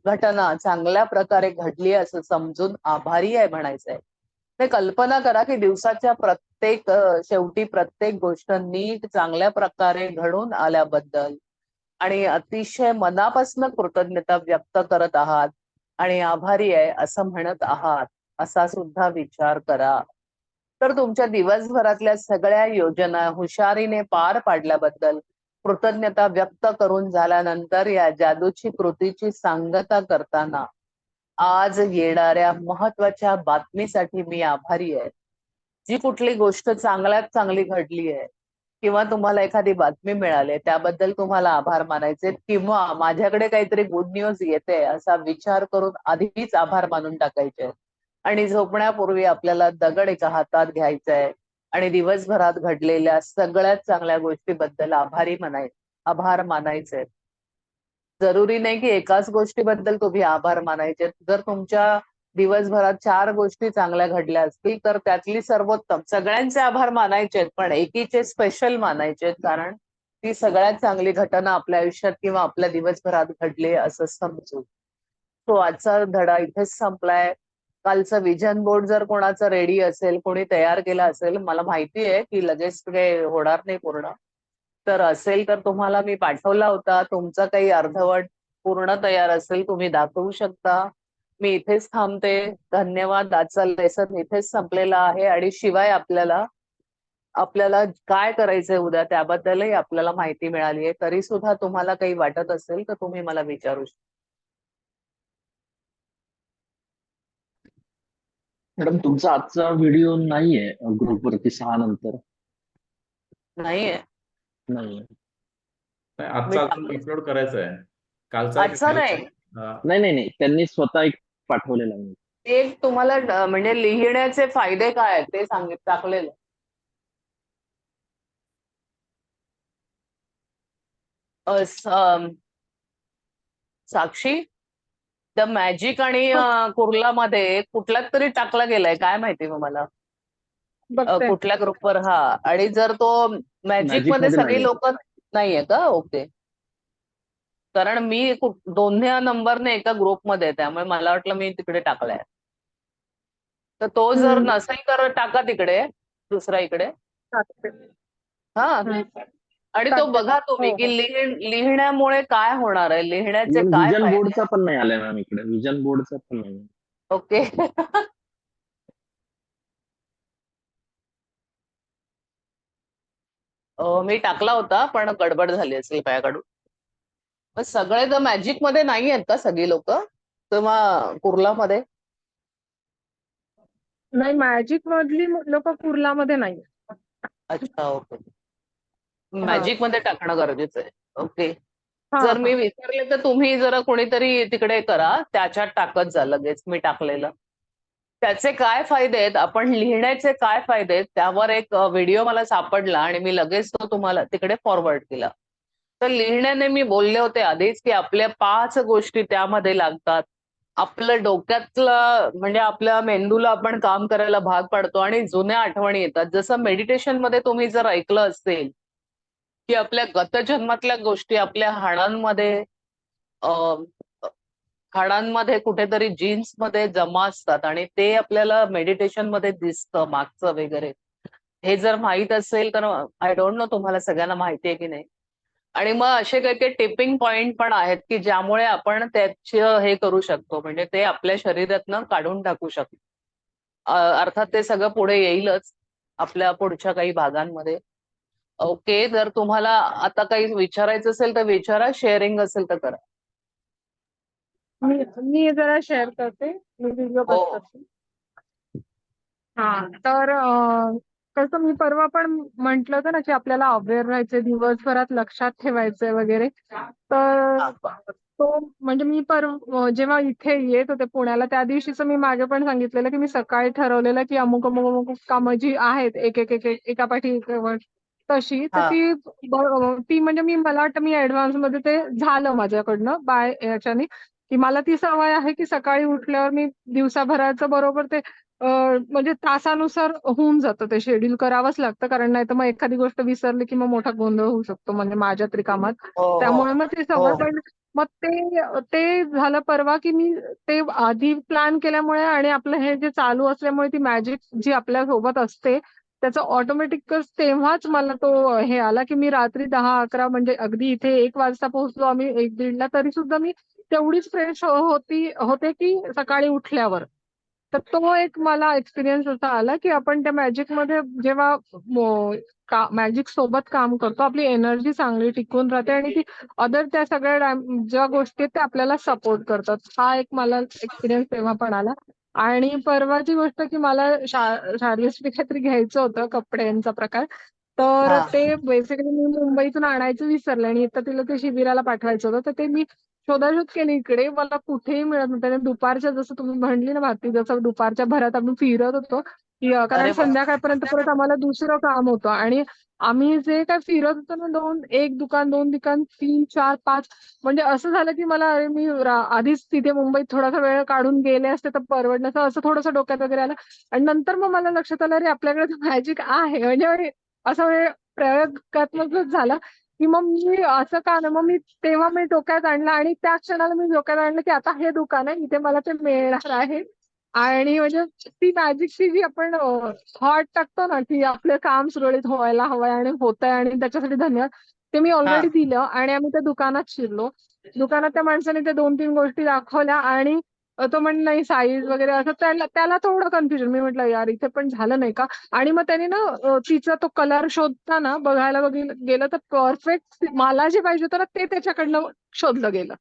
घटना चांगल्या प्रकारे घडली असं समजून आभारी आहे म्हणायचंय. ते कल्पना करा की दिवसाच्या प्रत्येक शेवटी प्रत्येक गोष्ट नीट चांगल्या प्रकारे घडून आल्याबद्दल आणि अतिशय मनापासून कृतज्ञता व्यक्त करत आहात आणि आभारी आहे असं म्हणत आहात, असा सुद्धा विचार करा. तर तुमच्या दिवसभरातल्या सगळ्या योजना हुशारीने पार पाडल्याबद्दल कृतज्ञता व्यक्त करून झाल्यानंतर या जादूची कृतीची सांगता करताना आज येणाऱ्या महत्वाच्या बातमीसाठी मी आभारी आहे. जी कुठली गोष्ट चांगल्यात चांगली घडली आहे किंवा तुम्हाला एखादी बातमी मिळाली त्याबद्दल तुम्हाला आभार मानायचे किंवा माझ्याकडे काहीतरी गुड न्यूज येते असा विचार करून आधीच आभार मानून टाकायचे आणि झोपण्यापूर्वी आपल्याला दगड एका हातात घ्यायचाय आणि दिवसभरात घडलेल्या सगळ्यात चांगल्या गोष्टीबद्दल आभार मानायचे. जरुरी नाही की एकाच गोष्टीबद्दल तुम्ही आभार मानायचे. जर तुमच्या दिवसभरात 4 गोष्टी चांगल्या घडल्या असतील तर त्यातली सर्वोत्तम, सगळ्यांचे आभार मानायचे पण एकीचे स्पेशल मानायचे, कारण ती सगळ्यात चांगली घटना आपल्या आयुष्यात किंवा आपल्या दिवसभरात घडली असं समजू. तो आजचा धडा इथेच संपलाय. कालचं विजन बोर्ड जर कोणाचं रेडी असेल, कोणी तयार केला असेल, मला माहिती आहे की लगेच काही होणार नाही पूर्ण, तर असेल तर तुम्हाला मी पाठवला होता. तुमचा काही अर्धवट पूर्ण तयार असेल तुम्ही दाखवू शकता. मी इथेच थांबते. धन्यवाद. आजचा लेसन इथेच संपलेला आहे आणि शिवाय आपल्याला आपल्याला काय करायचंय उद्या त्याबद्दलही आपल्याला माहिती मिळाली आहे. तरी सुद्धा तुम्हाला काही वाटत असेल तर तुम्ही मला विचारू शकता. मॅडम तुमचा आजचा व्हिडिओ नाहीये ग्रुपवरती 6 नंतर. नाहीये. नाहीये. मी आजचा अजून टाकलं. अपलोड करायचा आहे. कालचा एक आजचा नाही. नाही त्यांनी स्वतः एक पाठवलेला आहे. एक तुम्हाला म्हणजे लिहिण्याचे फायदे काय आहेत ते टाकलेलं. साक्षी, द मॅजिक आणि कुर्लामध्ये कुठल्यात तरी टाकला गेलाय, काय माहिती मग मला. कुठल्या ग्रुपवर. हा, आणि जर तो मॅजिक मध्ये मध्ये सगळी नाहीये. लोक नाहीये का? ओके. कारण मी दोन्ही नंबरने एका ग्रुपमध्ये आहे, त्यामुळे मला वाटलं मी तिकडे टाकलाय. तर तो जर नसेल तर टाका तिकडे, दुसरा इकडे. हा, आणि तो बघा तुम्ही की लिहिण्यामुळे काय होणार आहे, लिहिण्याचे काय विजन फायदे. बोर्डचा पण नाही आलाय मॅम इकडे. विजन बोर्डचा पण नाही. ओके. मी टाकला होता पण गडबड झाली असेल माझ्याकडून. मग सगळे तर मॅजिक मध्ये नाही आहेत का सगळी लोक, किंवा कुर्लामध्ये? नाही, मॅजिक मधली लोक कुर्लामध्ये नाही. अच्छा, ओके. मॅजिक मध्ये टाकणं गरजेचं आहे. ओके. हा जर मी हा विसरले तर तुम्ही जरा कोणीतरी तिकडे करा, त्याच्यात टाकत जा लगेच मी टाकलेलं. त्याचे काय फायदे आहेत, आपण लिहिण्याचे काय फायदे आहेत, त्यावर एक व्हिडिओ मला सापडला आणि मी लगेच तो तुम्हाला तिकडे फॉरवर्ड केला. तर लिहिण्याने मी बोलले होते आधीच की आपल्या 5 गोष्टी त्यामध्ये लागतात. आपलं डोक्यातलं म्हणजे आपल्या मेंदूला आपण काम करायला भाग पाडतो आणि जुन्या आठवणी येतात. जसं मेडिटेशन मध्ये तुम्ही जर ऐकलं असेल की आपल्या गतजन्मातल्या गोष्टी आपल्या हाडांमध्ये कुठेतरी जीन्स मध्ये जमा असतात आणि ते आपल्याला मेडिटेशन मध्ये दिसतं मागचं वगैरे. हे जर माहित असेल तर आय डोंट नो तुम्हाला सगळ्यांना माहिती आहे की नाही. आणि मग असे काही काही टिपिंग पॉइंट पण आहेत की ज्यामुळे आपण त्याचे हे करू शकतो, म्हणजे ते आपल्या शरीरातनं काढून टाकू शकतो. अर्थात ते सगळं पुढे येईलच आपल्या पुढच्या काही भागांमध्ये. ओके. जर तुम्हाला आता काही विचारायचं असेल तर विचारा, शेअरिंग असेल तर करा. मी जरा शेअर करते, मी व्हिडिओ हो. बंद करते. हा, तर कसं मी परवा पण म्हंटल होतं ना की आपल्याला अवेअर राहायचंय, दिवसभरात लक्षात ठेवायचंय वगैरे. तर तो म्हणजे मी जेव्हा इथे येत होते पुण्याला त्या दिवशीच मी मागे पण सांगितलेलं की मी सकाळी ठरवलेलं की अमुक अमुक अमुक कामं जी आहेत एक एक एक एक एकापाठी एक तशी तर हा. ती म्हणजे मला वाटतं मी ऍडव्हान्स मध्ये ते झालं माझ्याकडनं बाय याच्याने की मला ती सवय आहे की सकाळी उठल्यावर मी दिवसाभराचं बरोबर ते म्हणजे तासानुसार होऊन जातं ते शेड्यूल करावंच लागतं कारण नाही तर मग एखादी गोष्ट विसरली की मग मोठा गोंधळ होऊ शकतो म्हणजे माझ्या तरी कामात. हो हो त्यामुळे मग ते हो सवय पण मग ते झालं परवा की मी ते आधी प्लॅन केल्यामुळे आणि आपलं हे जे चालू असल्यामुळे ती मॅजिक जी आपल्या सोबत असते त्याचं ऑटोमॅटिकच तेव्हाच मला तो हे आला की मी रात्री 10-11 म्हणजे अगदी इथे 1 वाजता पोहोचलो आम्ही 1-1:30ला तरी सुद्धा मी तेवढीच फ्रेश होते की सकाळी उठल्यावर. तर तो एक मला एक्सपिरियन्स असा आला की आपण त्या मॅजिक मध्ये जेव्हा मॅजिक सोबत काम करतो आपली एनर्जी चांगली टिकून राहते आणि ती अदर त्या सगळ्या ज्या गोष्टी आहेत त्या आपल्याला सपोर्ट करतात. हा एक मला एक्सपिरियन्स तेव्हा पण आला. आणि परवाची गोष्ट की मला शार्दूलसाठी काहीतरी घ्यायचं होतं कपड्यांचा प्रकार. तर हा ते बेसिकली मी मुंबईतून आणायचं विसरले आणि इथं तिला ते शिबिराला पाठवायचं होतं तर ते मी शोधाशोध केली इकडे मला कुठेही मिळत नव्हतं आणि दुपारच्या जसं तुम्ही म्हणली ना भारती जसं दुपारच्या भरात आम्ही फिरत होतो की कारण अरे वा. संध्याकाळपर्यंत परत आम्हाला दुसरं काम होतं आणि आम्ही जे काय फिरत होतो ना एक दुकान 2 दुकान 3-4-5 म्हणजे असं झालं की मला अरे मी आधीच तिथे मुंबईत थोडासा वेळ काढून गेले असते तर परवडण्याचं असं थोडंसं डोक्यात वगैरे आलं आणि नंतर मग मला लक्षात आलं अरे आपल्याकडे मॅजिक आहे म्हणजे असं प्रयोगात्मकच झालं की मग मी असं का ना मग मी तेव्हा मी डोक्यात आणलं आणि त्या क्षणाला मी डोक्यात आणलं की आता हे दुकान आहे इथे मला ते मिळणार आहे आणि म्हणजे ती मॅजिकची जी आपण थॉट टाकतो ना की आपलं काम सुरळीत व्हायला हवंय आणि होतंय आणि त्याच्यासाठी धन्यवाद ते मी हा ऑलरेडी दिलं आणि आम्ही त्या दुकानात शिरलो. दुकानात त्या माणसाने त्या 2-3 गोष्टी दाखवल्या आणि तो म्हणे नाही साईज वगैरे असं त्याला थोडं कन्फ्युजन मी म्हटलं यार इथे पण झालं नाही का आणि मग त्याने ना तिचा तो कलर शोधताना बघायला गेलं तर परफेक्ट मला जे पाहिजे होतं ना ते त्याच्याकडनं शोधलं गेलं.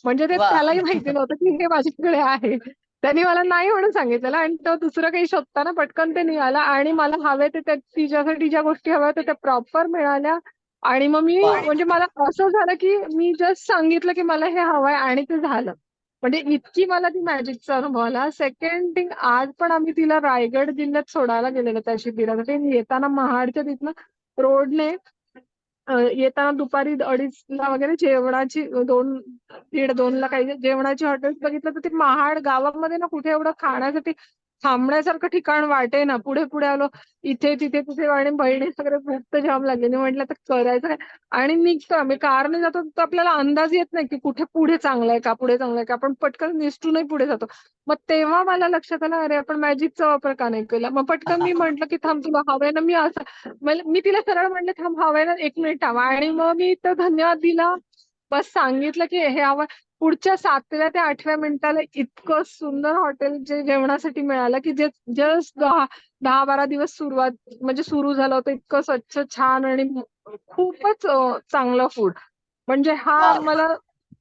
म्हणजे ते वा. त्यालाही माहिती नव्हतं की हे माझ्याकडे आहे. त्यांनी मला नाही म्हणून सांगितलेलं आणि तो दुसरं काही शोधताना पटकन ते निघाला आणि मला हवे ते तिच्यासाठी ज्या गोष्टी हव्या होत्या त्या प्रॉपर मिळाल्या आणि मग मी वा. म्हणजे मला असं झालं की मी जस्ट सांगितलं की मला हे हवंय आणि ते झालं. म्हणजे इतकी मला ती मॅजिकचा अनुभव आला. सेकंड थिंग आज पण आम्ही तिला रायगड जिल्ह्यात सोडायला गेलेलो त्या शिबिरासाठी येताना महाडच्या तिथनं रोडने येताना दुपारी 2:30ला वगैरे जेवणाची 1:30-2:00ला काही जेवणाची हॉटेल्स बघितलं तर ते महाड गावामध्ये ना कुठे एवढं खाण्यासाठी थांबण्यासारखं ठिकाण वाटे ना पुढे पुढे आलो इथे तिथे तिथे आणि बहिणी सगळे भूक तर जाम लागलेली म्हटलं तर करायचं काय आणि निघतो आम्ही कारने जातो तर आपल्याला अंदाज येत नाही की कुठे पुढे चांगलं आहे का पुढे चांगलं आहे का आपण पटकन निसटूनही पुढे जातो. मग तेव्हा मला लक्षात आलं अरे आपण मॅजिकचा वापर का नाही केला मग पटकन मी म्हंटल की थांब तुला हवंय ना मी असं मी तिला सरळ म्हणले थांब हवंय ना 1 मिनिट थांब आणि मग मी तर धन्यवाद दिला बस सांगितलं की हे हवं पुढच्या 7व्या ते 8व्या मिनिटाला इतकं सुंदर हॉटेल जे जेवणासाठी मिळालं की जे जस्ट 10-12 दिवस म्हणजे सुरू झालं होतं इतकं स्वच्छ छान आणि खूपच चांगलं फूड म्हणजे हा वा. मला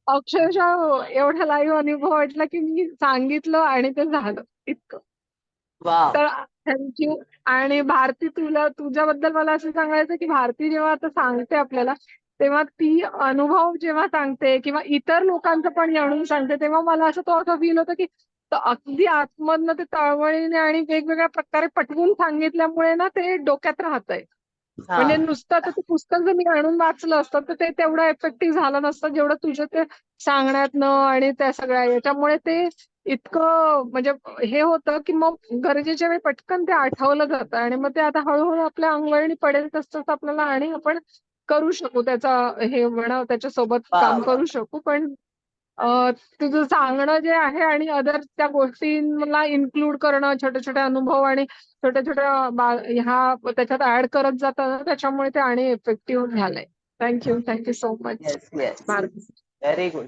अक्षरशः एवढा लाईव्ह अनुभव वाटला की मी सांगितलं आणि ते झालं इतकं. वा. तर थँक्यू आणि भारती तुझ्याबद्दल मला असं सांगायचं की भारती जेव्हा आता सांगते आपल्याला तेव्हा ती अनुभव जेव्हा सांगते किंवा इतर लोकांचं पण येऊन सांगते तेव्हा मला असं फील होतं की अगदी आतमधनं ते तळमळीने आणि वेगवेगळ्या प्रकारे पटवून सांगितल्यामुळे ना ते डोक्यात राहतंय. हा म्हणजे नुसतं आता ते पुस्तक जर मी आणून वाचलं असतं तर ते तेवढं इफेक्टिव्ह झालं नसतं जेवढं तुझं ते सांगण्यातनं आणि त्या सगळ्या याच्यामुळे ते इतकं म्हणजे हे होतं की मग गरजेच्या वेळी पटकन ते आठवलं जातं आणि मग ते आता हळूहळू आपल्या अंगवळणी पडेल तसं आपल्याला आणि आपण करू शकू त्याचा हे म्हणा त्याच्यासोबत वा. काम वा. करू शकू पण तुझं सांगणं जे आहे आणि अदर त्या गोष्टींना इन्क्लूड करणं छोटे छोटे अनुभव आणि छोट्या छोट्या ह्या त्याच्यात ऍड करत जातात त्याच्यामुळे ते आणि इफेक्टिव्ह झालंय. Thank you so much yes yes Bharati. Very good.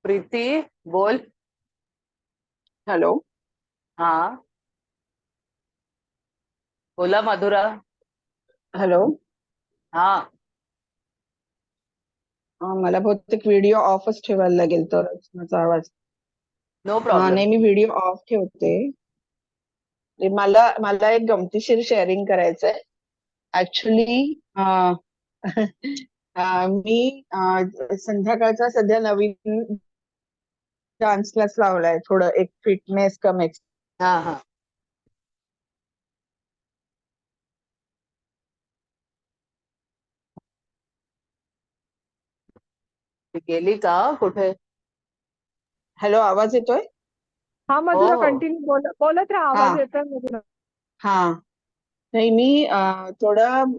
Preeti बोल. हॅलो. हा बोला मधुरा. हॅलो. हा मला बहुतेक व्हिडिओ ऑफच ठेवायला लागेल तरच माझा आवाज नो प्रॉब्लेम. नाही, मी व्हिडिओ ऑफ ठेवते. मला मला एक गमतीशीर शेअरिंग करायचंय. ऍक्च्युली मी संध्याकाळचा सध्या नवीन डान्स क्लास लावलाय, थोडं एक फिटनेस कम हा हा. ती गेली का कुठे? हॅलो, आवाज येतोय? हा मधुरा, हो. कंटिन्यू बोलत राहा, आवाज हा येतोय मधुरा. हा नाही, मी थोडं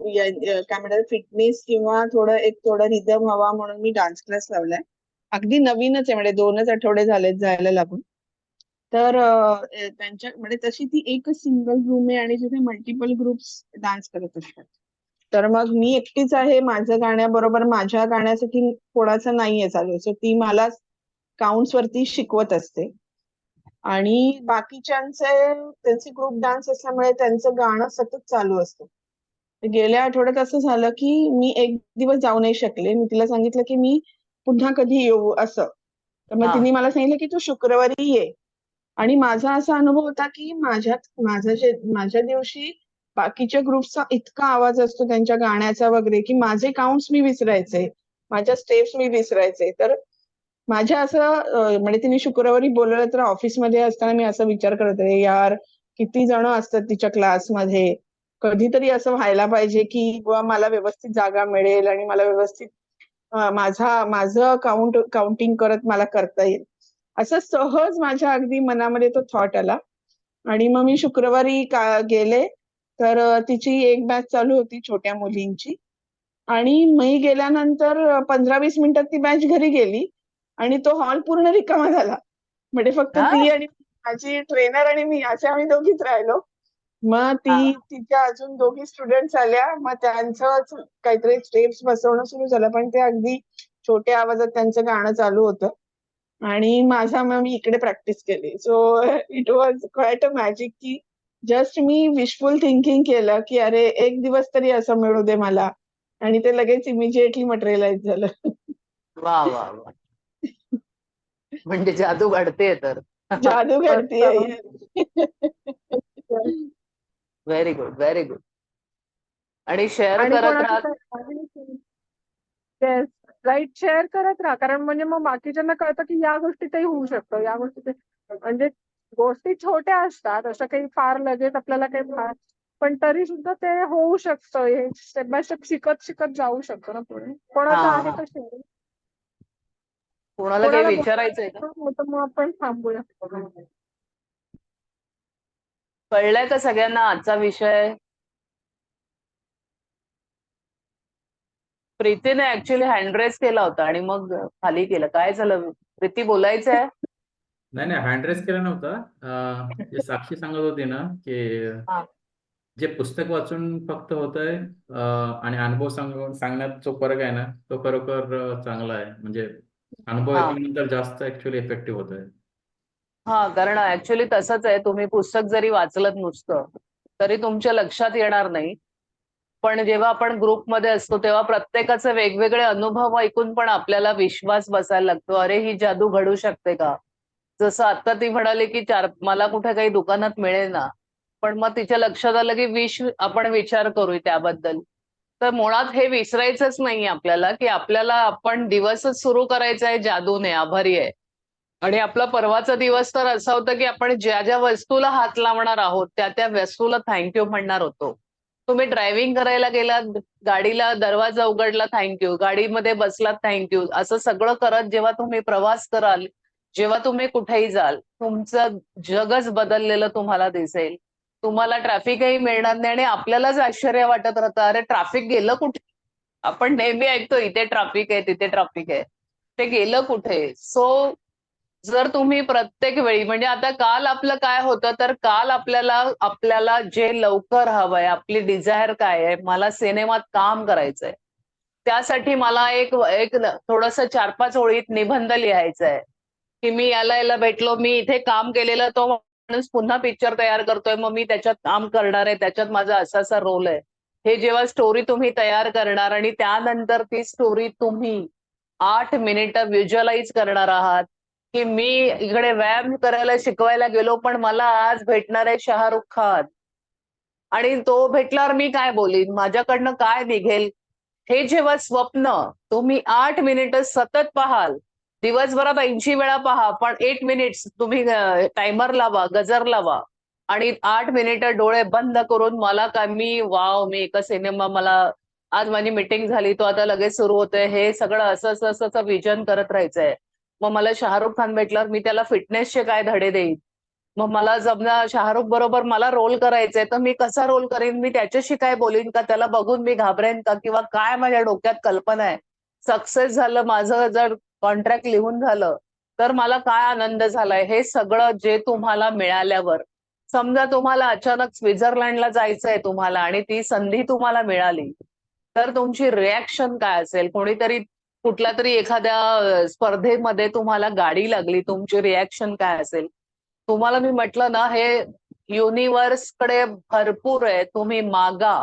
काय म्हणतात फिटनेस किंवा थोडं रिदम हवा म्हणून मी डान्स क्लास लावलाय. अगदी नवीनच आहे, म्हणजे 2च आठवडे झालेत जायला लागून. तर त्यांच्या म्हणजे तशी ती एकच सिंगल रूम आहे आणि तिथे मल्टिपल ग्रुप्स डान्स करत असतात. तर मग मी एकटीच आहे, माझ्या गाण्याबरोबर माझ्या गाण्यासाठी कोणाचं नाहीये चालू, सो ती मला काउंट्स वरती शिकवत असते. आणि त्यांचे ग्रुप डान्स असल्यामुळे त्यांचं गाणं सतत चालू असतं. गेल्या आठवड्यात असं झालं की मी एक दिवस जाऊ नाही शकले. मी तिला सांगितलं की मी पुन्हा कधी येऊ असं. तर मग हा. तिने मला सांगितलं की तू शुक्रवारी ये. आणि माझा असा अनुभव होता की माझ्या दिवशी बाकीच्या ग्रुपचा इतका आवाज असतो त्यांच्या गाण्याचा वगैरे, की माझे काउंट्स मी विसरायचे, माझ्या स्टेप्स मी विसरायचे. तर माझ्या असं म्हणजे तिने शुक्रवारी बोलवलं तर ऑफिसमध्ये असताना मी असा विचार करत होते, यार किती जण असतात तिच्या क्लासमध्ये, कधीतरी असं व्हायला पाहिजे की बुवा मला व्यवस्थित जागा मिळेल आणि मला व्यवस्थित माझं काउंटिंग करत मला करता येईल. असं सहज माझ्या अगदी मनामध्ये तो थॉट आला. आणि मग मी शुक्रवारी गेले. तर तिची एक बॅच चालू होती छोट्या मुलींची. आणि मी गेल्यानंतर 15-20 मिनिटात ती बॅच घरी गेली आणि तो हॉल पूर्ण रिकामा झाला. म्हणजे फक्त हा? ती आणि माझी ट्रेनर आणि मी असे आम्ही दोघीच राहिलो. मग हा. तिच्या अजून 2 स्टुडंट्स आल्या. मग त्यांचं काहीतरी स्टेप्स बसवणं सुरू झालं, पण ते अगदी छोट्या आवाजात त्यांचं गाणं चालू होतं. आणि मग मी इकडे प्रॅक्टिस केली. So it was quite a magic की जस्ट मी विशफुल थिंकिंग केलं की अरे एक दिवस तरी असं मिळू दे मला, आणि ते लगेच इमिजिएटली मटेरियलाइज झालं. वा वा वा. म्हणजे जादू घडतेय तर. जादू मस्त. घडतीये. Very good, very good. आणि शेअर आणि करत कोणाचं राहा. येस, राईट, शेअर करत राहा, कारण म्हणजे मग बाकीच्यांना कळतं की या गोष्टीतही होऊ शकतं, या गोष्टीत म्हणजे गोष्टी छोट्या असतात, असं काही फार लगेच आपल्याला काही फार, पण तरी सुद्धा ते होऊ शकतं. हे स्टेप बाय स्टेप शिकत शिकत जाऊ शकतो ना पुढे. कोणाचं हा आहे हा. का शेअर? कोणाला काही कोणाला विचारायचंय का? बोलायचं मग आपण थांबूया. कळलंय का सगळ्यांना आजचा विषय? प्रीतीने ऍक्च्युली हँड रेस केला होता आणि मग खाली केलं. काय झालं? प्रीती बोलायचंय? नाही नाही, हँड रेस केला नव्हता. जे साक्षी सांगत होती ना की हा. जे पुस्तक वाचून फक्त होतंय आणि अनुभव सांगण्यात जो फरक आहे ना, तो खरोखर चांगला आहे. म्हणजे अनुभव हा. ऐकल्यानंतर जास्त ऍक्च्युअली इफेक्टिव्ह होत आहे. हा, कारण ऍक्च्युली तसंच आहे. तुम्ही पुस्तक जरी वाचलं नुसतं तरी तुमच्या लक्षात येणार नाही. पण जेव्हा आपण ग्रुपमध्ये असतो तेव्हा प्रत्येकाचे वेगवेगळे अनुभव ऐकून पण आपल्याला विश्वास बसायला लागतो. अरे ही जादू घडू शकते का? जसं आता ती म्हणाली की मला कुठे काही दुकानात मिळेल ना, पण मग तिच्या लक्षात आलं की आपण विचार करू त्याबद्दल. तर मुळात हे विसरायचंच नाहीये आपल्याला, की आपल्याला आपण दिवसच सुरू करायचा आहे जादूने, आभारी आहे. आणि आपला परवाचा दिवस तर असा होता की आपण ज्या ज्या वस्तूला हात लावणार आहोत त्या त्या वस्तूला थँक्यू म्हणणार होतो. तुम्ही ड्रायव्हिंग करायला गेलात, गाडीला दरवाजा उघडला थँक्यू, गाडीमध्ये बसलात थँक्यू, असं सगळं करत जेव्हा तुम्ही प्रवास कराल, जेव्हा तुम्ही कुठेही जाल, तुमचं जगच बदललेलं तुम्हाला दिसेल. तुम्हाला ट्रॅफिकही मिळणार नाही आणि आपल्यालाच आश्चर्य वाटत राहतं, अरे ट्रॅफिक गेलं कुठे? आपण नेहमी ऐकतो इथे ट्रॅफिक आहे, तिथे ट्रॅफिक आहे. ते गेलं कुठे? सो जर तुम्ही प्रत्येक वेळी, म्हणजे आता काल आपलं काय होतं, तर काल आपल्याला जे लवकर हवंय, आपली डिझायर काय आहे, मला सिनेमात काम करायचंय. त्यासाठी मला एक एक थोडंसं 4-5 ओळीत निबंध लिहायचा आहे, की मी याला भेटलो, मी इथे काम केलेलं, तो माणूस पुन्हा पिक्चर तयार करतोय, मग मी त्याच्यात काम करणार आहे, त्याच्यात माझा असा रोल आहे. हे जेव्हा स्टोरी तुम्ही तयार करणार आणि त्यानंतर ती स्टोरी तुम्ही 8 मिनिटं व्हिज्युअलाइज करणार आहात, की मी इकडे व्यायाम करायला शिकवायला गेलो, पण मला आज भेटणार आहे शाहरुख खान. आणि तो भेटल्यावर मी काय बोलीन? माझ्याकडनं काय निघेल? हे जेव्हा स्वप्न तुम्ही 8 मिनिटं सतत पाहाल, दिवसभरात 80 वेळा पहा, पण 8 मिनिट्स तुम्ही टायमर लावा, गजर लावा आणि 8 मिनिटं डोळे बंद करून मला काय मी एका सिनेमा मला आज माझी मीटिंग झाली, तो आता लगेच सुरू होतोय. हे सगळं असं विजन करत राहायचंय. मग मला शाहरुख खान भेटल्यावर मी त्याला फिटनेसचे काय धडे देईन? मग मला जमणार शाहरुख बरोबर मला रोल करायचंय, तर मी कसा रोल करीन? मी त्याच्याशी काय बोलीन का? त्याला बघून मी घाबरेन का? किंवा काय माझ्या डोक्यात कल्पना आहे? सक्सेस झालं माझं जर कॉन्ट्रॅक्ट लिहून झालं, तर मला काय आनंद झालाय? हे सगळं जे तुम्हाला मिळाल्यावर, समजा तुम्हाला अचानक स्वित्झर्लंडला जायचंय तुम्हाला आणि ती संधी तुम्हाला मिळाली, तर तुमची रिॲक्शन काय असेल? कोणीतरी कुठल्या तरी एखाद्या स्पर्धेमध्ये तुम्हाला गाडी लागली, तुमची रिॲक्शन काय असेल? तुम्हाला मी म्हटलं ना, हे युनिव्हर्सकडे भरपूर आहे. तुम्ही मागा.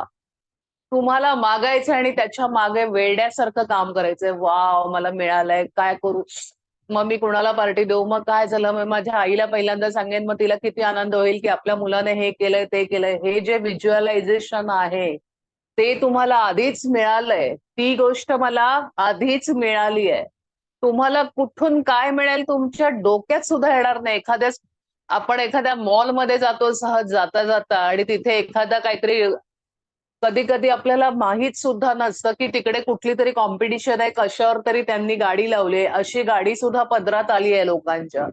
तुम्हाला मागायचं आणि त्याच्या मागे वेड्यासारखं काम करायचंय. वॉव! मला मिळालंय, काय करू? मग मी कुणाला पार्टी देऊ? मग काय झालं? मग माझ्या आईला पहिल्यांदा सांगेन, मग तिला किती आनंद होईल, की आपल्या मुलाने हे केलंय, ते केलंय. हे जे व्हिज्युअलायझेशन आहे, ते तुम्हाला आधीच मिळालंय. ती गोष्ट मला आधीच मिळाली आहे. तुम्हाला कुठून काय मिळेल तुमच्या डोक्यात सुद्धा येणार नाही. आपण एखाद्या मॉलमध्ये जातो सहज जाता-जाता आणि तिथे एखादा काहीतरी कधी-कधी आपल्याला माहीत सुद्धा नसतं, की तिकडे कुठली तरी कॉम्पिटिशन आहे, कशावर तरी त्यांनी गाडी लावली अशी गाडी सुद्धा पदरात आली आहे लोकांच्या.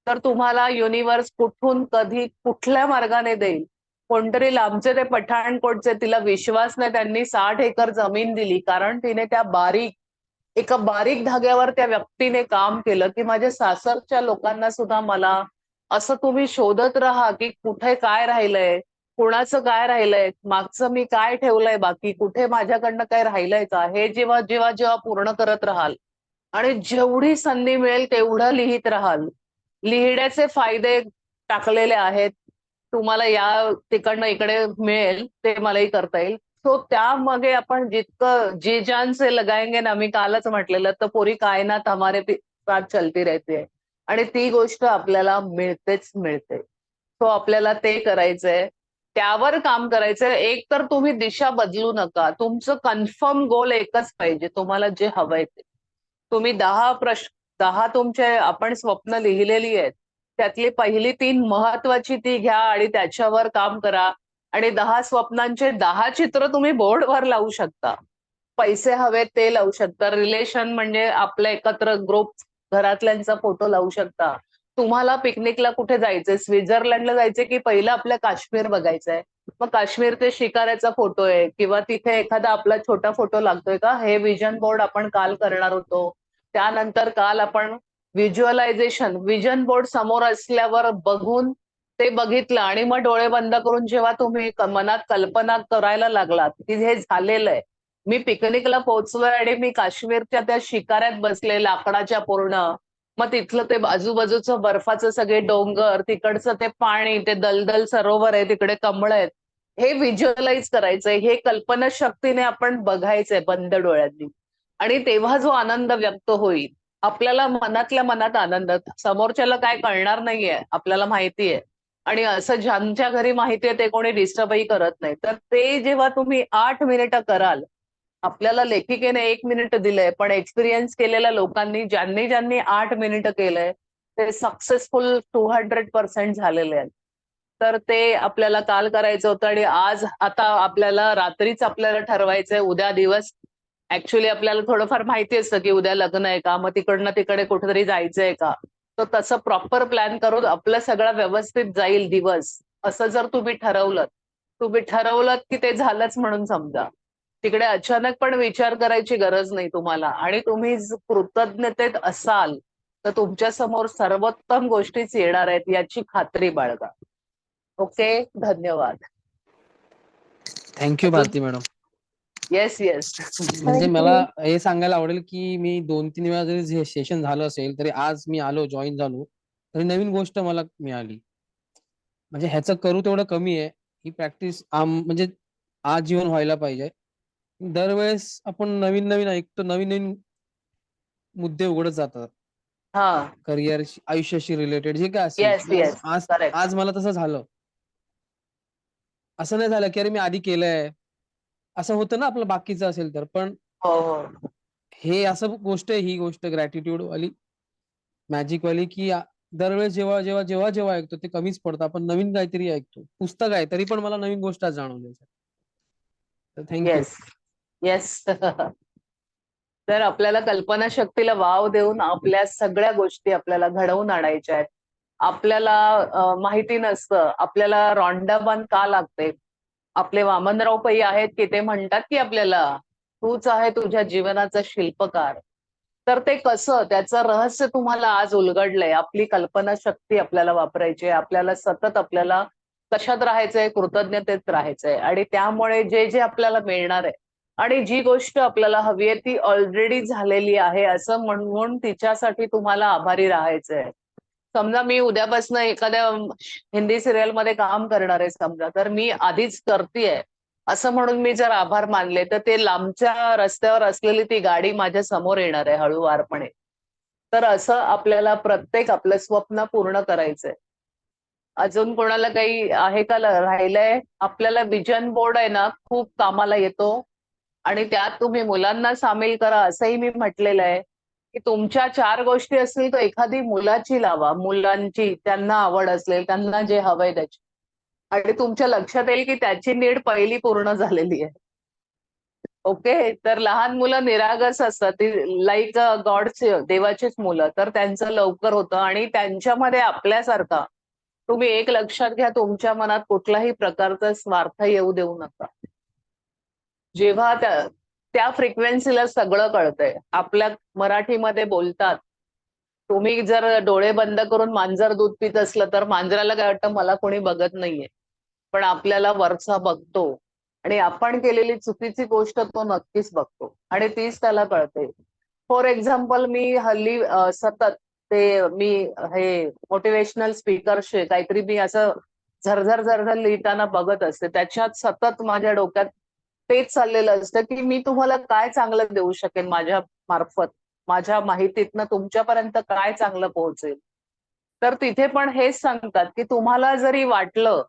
तर तुम्हाला युनिव्हर्स कुठून, कधी, कुठल्या मार्गाने देईल? कोणतरी लांबचे ते पठाणकोटचे तिला विश्वास नाही, त्यांनी 60 एकर जमीन दिली कारण तिने एका बारीक धाग्यावर त्या व्यक्तीने काम केलं, की माझ्या सासरच्या लोकांना सुद्धा मला असं तुम्ही शोधत राहा, की कुठे काय राहिलंय? कुणाचं काय राहिलंय? मागचं मी काय ठेवलंय बाकी? कुठे माझ्याकडनं काय राहिलंय का? हे जेव्हा पूर्ण करत राहाल आणि जेवढी संधी मिळेल तेवढं लिहित राहाल. लिहिण्याचे फायदे टाकलेले आहेत. तुम्हाला या तिकडनं इकडे मिळेल, ते मलाही करता येईल. सो त्यामागे आपण जितकं जी जान से लगाएंगे ना, मी कालच म्हटलेलं, तर पुरी कायनात हमारे साथ चलती रहती है. आणि ती गोष्ट आपल्याला मिळतेच मिळते. सो आपल्याला ते करायचंय. त्यावर काम करायचंय. एक तर तुम्ही दिशा बदलू नका. तुमचं कन्फर्म गोल एकच पाहिजे. तुम्हाला जे हवंय ते. तुम्ही 10 तुमचे आपण स्वप्न लिहिलेली आहेत. त्यातली पहिली 3 महत्वाची ती घ्या आणि त्याच्यावर काम करा. आणि 10 स्वप्नांचे 10 चित्र तुम्ही बोर्डवर लावू शकता. पैसे हवेत ते लावू शकता. रिलेशन म्हणजे आपलं एकत्र ग्रुप घरातल्यांचा फोटो लावू शकता. तुम्हाला पिकनिकला कुठे जायचंय? स्वित्झर्लंडला जायचंय की पहिलं आपलं काश्मीर बघायचंय? मग काश्मीर ते शिकाऱ्याचा फोटो आहे किंवा तिथे एखादा आपला छोटा फोटो लागतोय का? हे विजन बोर्ड आपण काल करणार होतो. त्यानंतर काल आपण विजन बोर्ड समोर असल्यावर बघून ते बघितलं आणि मग डोळे बंद करून जेव्हा तुम्ही मनात कल्पना करायला लागलात, की हे झालेलं आहे. मी पिकनिकला पोहोचलोय आणि मी काश्मीरच्या त्या शिकाऱ्यात बसले लाकडाच्या पूर्ण. मग तिथलं ते आजूबाजूचं बर्फाचं सगळे डोंगर, तिकडचं ते पाणी, ते दलदल सरोवर आहे, तिकडे कमळ आहेत. हे व्हिज्युअलाइज करायचंय. हे कल्पनाशक्तीने आपण बघायचंय बंद डोळ्यांनी. आणि तेव्हा जो आनंद व्यक्त होईल, आपल्याला मनातल्या मनात आनंद, समोरच्याला काय कळणार नाहीये, आपल्याला माहितीये. आणि असं ज्यांच्या घरी माहितीये ते कोणी डिस्टर्बही करत नाही. तर ते जेव्हा तुम्ही 8 मिनिटं कराल, आपल्याला लेखिकेने 1 मिनिट दिलंय, पण एक्सपिरियन्स केलेल्या लोकांनी ज्यांनी 8 मिनिटं केलंय, ते सक्सेसफुल 200% झालेले आहेत. तर ते आपल्याला काल करायचं होतं आणि आता आपल्याला रात्रीच आपल्याला ठरवायचंय उद्या दिवस. ऍक्च्युली आपल्याला थोडंफार माहिती असतं की उद्या लग्न आहे का, मग तिकडनं तिकडे कुठेतरी जायचंय का. तर तसं प्रॉपर प्लॅन करून आपलं सगळं व्यवस्थित जाईल दिवस, असं जर तुम्ही ठरवलं की ते झालंच म्हणून समजा. तिकडे अचानक पण विचार करायची गरज नाही तुम्हाला. आणि तुम्ही कृतज्ञतेत असाल तर तुमच्या समोर सर्वोत्तम गोष्टीच येणार आहेत याची खात्री बाळगा. ओके, धन्यवाद. Thank you Bharati madam. येस. म्हणजे मला हे सांगायला आवडेल की मी 2-3 वेळा जरी सेशन झालं असेल तरी आज मी आलो, जॉईन झालो, तरी नवीन गोष्ट मला मिळाली. म्हणजे ह्याचं करू तेवढं कमी आहे. ही प्रॅक्टिस म्हणजे आजीवन व्हायला पाहिजे. दरवेळेस आपण नवीन नवीन ऐकतो, नवीन नवीन मुद्दे उघडत जातात. हा. करिअरशी, आयुष्याशी रिलेटेड जे काय असेल. येस तर येस आज करेक्ट. आज मला तसं झालं. असं नाही झालं की अरे मी आधी केलंय. असं होतं ना आपलं बाकीचं असेल तर. पण हो हो. हे असं गोष्ट आहे, ही गोष्ट ग्रॅटिट्यूड वाली, मॅजिक वाली, की दरवेळेस जेव्हा जेव्हा जेव्हा जेव्हा ऐकतो ते कमीच पडतं. आपण नवीन काहीतरी ऐकतो. पुस्तक आहे तरी पण मला नवीन गोष्ट आज जाणवली. तर थँक्यू. Yes yes. तर आपल्याला कल्पनाशक्तीला वाव देऊन आपल्या सगळ्या गोष्टी आपल्याला घडवून आणायच्या आहेत. आपल्याला माहिती नसतं आपल्याला रॉन्डाबान का लागते. आपले वामनराव पै आहेत की ते म्हणतात की आपल्याला तूच आहे तुझ्या जीवनाचा शिल्पकार. तर ते कसं त्याचं रहस्य तुम्हाला आज उलगडलंय. आपली कल्पनाशक्ती आपल्याला वापरायची आहे. आपल्याला सतत आपल्याला कशात राहायचंय, कृतज्ञतेत राहायचंय आणि त्यामुळे जे जे आपल्याला मिळणार आहे आणि जी गोष्ट आपल्याला हवी आहे ती ऑलरेडी झालेली आहे असं म्हणून तिच्यासाठी तुम्हाला आभारी राहायचंय. समजा मी उद्यापासून एखाद्या हिंदी सिरियल मध्ये काम करणार आहे समजा, तर मी आधीच करतेय असं म्हणून मी जर आभार मानले तर ते लांबच्या रस्त्यावर असलेली ती गाडी माझ्या समोर येणार आहे हळूवारपणे. तर असं आपल्याला प्रत्येक आपलं स्वप्न पूर्ण करायचंय. अजून कोणाला काही आहे का राहिलंय? आपल्याला विजन बोर्ड आहे ना खूप कामाला येतो आणि त्यात तुम्ही मुलांना सामील करा असंही मी म्हटलेलं आहे की तुमच्या 4 गोष्टी असतील तर एखादी मुलाची लावा. मुलांची त्यांना आवड असेल, त्यांना जे हवंय त्याची आणि तुमच्या लक्षात येईल की त्याची नीड पहिली पूर्ण झालेली आहे. ओके. तर लहान मुलं निरागस असतात. ती लाईक गॉडचे देवाचीच मुलं. तर त्यांचं लवकर होतं आणि त्यांच्यामध्ये आपल्यासारखा तुम्ही एक लक्षात घ्या तुमच्या मनात कुठलाही प्रकारचा स्वार्थ येऊ देऊ नका. जेव्हा त्या फ्रिक्वेन्सीला सगळं कळतंय. आपल्या मराठीमध्ये बोलतात तुम्ही जर डोळे बंद करून मांजर दूध पित असलं तर मांजराला काय वाटतं मला कोणी बघत नाहीये. पण आपल्याला वरचा बघतो आणि आपण केलेली चुकीची गोष्ट तो नक्कीच बघतो आणि तीच त्याला कळते. फॉर एक्झाम्पल मी हल्ली सतत ते मी हे मोटिवेशनल स्पीकरचे काहीतरी मी असं झरझर झरझर लिहिताना बघत असते. त्याच्यात सतत माझ्या डोक्यात तेच चाललेलं असतं की मी तुम्हाला काय चांगलं देऊ शकेन माझ्या मार्फत. माझ्या माहितीतनं तुमच्यापर्यंत काय चांगलं पोहोचेल. तर तिथे पण हेच सांगतात की तुम्हाला जरी वाटलं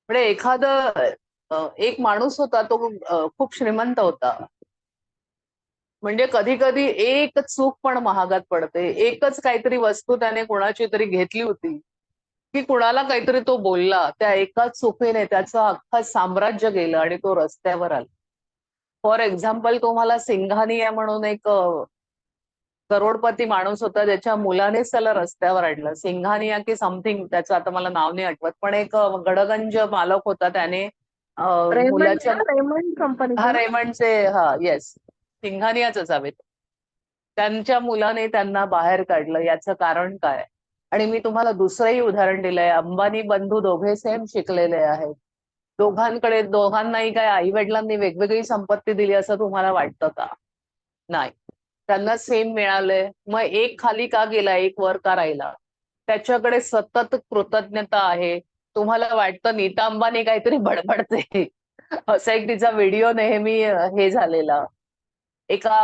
म्हणजे एक माणूस होता तो खूप श्रीमंत होता. म्हणजे कधी कधी एक चूक पण महागात पडते. एकच काहीतरी वस्तू त्याने कोणाची तरी घेतली होती की कुणाला काहीतरी तो बोलला. त्या एकाच चुकीने त्याचं अख्खं साम्राज्य गेलं आणि तो रस्त्यावर आला. फॉर एक्झाम्पल तुम्हाला सिंघानिया म्हणून एक करोडपती माणूस होता ज्याच्या मुलानेच त्याला रस्त्यावर आणलं. सिंघानिया की समथिंग त्याचं आता मला नाव नाही आठवत. पण एक गडगंज मालक होता त्याने मुलाच्या रेमंड कंपनीचं हा ना? रेमंडचे हा येस सिंघानियाच हवेत. त्यांच्या मुलाने त्यांना बाहेर काढलं. याचं कारण काय? आणि मी तुम्हाला दुसरंही उदाहरण दिलंय. अंबानी बंधू दोघे सेम शिकलेले आहेत. दोघांनाही काय आई वडिलांनी वेगवेगळी संपत्ती दिली असं तुम्हाला वाटतं का? नाही. त्यांना सेम मिळालंय. मग एक खाली का गेला, एक वर का राहिला? त्याच्याकडे सतत कृतज्ञता आहे. तुम्हाला वाटतं नीता अंबानी काहीतरी बडबडते. असा एक तिचा व्हिडिओ नेहमी हे झालेला. एका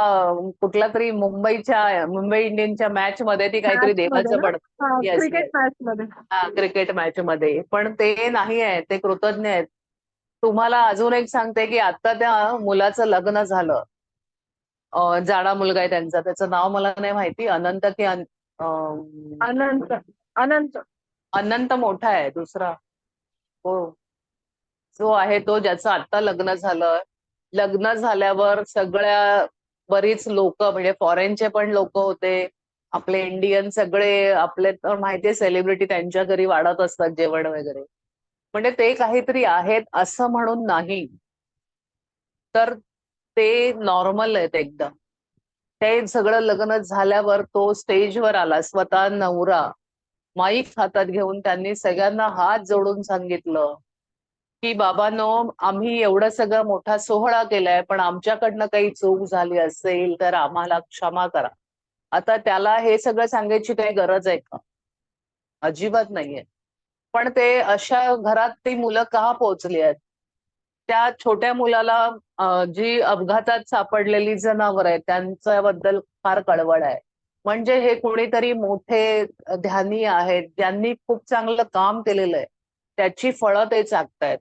कुठला तरी मुंबई इंडियन्सच्या मॅच मध्ये ती काहीतरी मॅच मध्ये देवाचं ना? बड येस क्रिकेट येस मॅच मध्ये. क्रिकेट मॅच मध्ये. पण ते नाही आहे. ते कृतज्ञ आहेत. तुम्हाला अजून एक सांगते की आता त्या मुलाचं लग्न झालं. जाडा मुलगा आहे त्यांचा. त्याचं नाव मला नाही माहिती. अनंत की अनंत अनंत अनंत मोठा आहे दुसरा. हो. जो आहे तो ज्याचं आता लग्न झालं. लग्न झाल्यावर बरीच लोक म्हणजे फॉरेनचे पण लोक होते. आपले इंडियन सगळे आपले तर माहितीये सेलिब्रिटी त्यांच्या घरी वाढत असतात जेवण वगैरे. म्हणजे ते काहीतरी आहेत असं म्हणून नाही. तर ते नॉर्मल आहेत एकदम. ते सगळं लग्न झाल्यावर तो स्टेजवर आला स्वतः नवरा. माईक हातात घेऊन त्यांनी सगळ्यांना हात जोडून सांगितलं की बाबांनो आम्ही एवढं सगळं मोठा सोहळा केलाय पण आमच्याकडनं काही चूक झाली असेल तर आम्हाला क्षमा करा. आता त्याला हे सगळं सांगायची काही गरज आहे का? अजिबात नाहीये. पण ते अशा घरात ती मुलं का पोहोचली आहेत? त्या छोट्या मुलाला जी अपघातात सापडलेली जनावर आहे त्यांच्याबद्दल फार कळवळ आहे. म्हणजे हे कोणीतरी मोठे ध्यानी आहेत, ज्यांनी खूप चांगलं काम केलेलं आहे, त्याची फळं ते चाखतायत.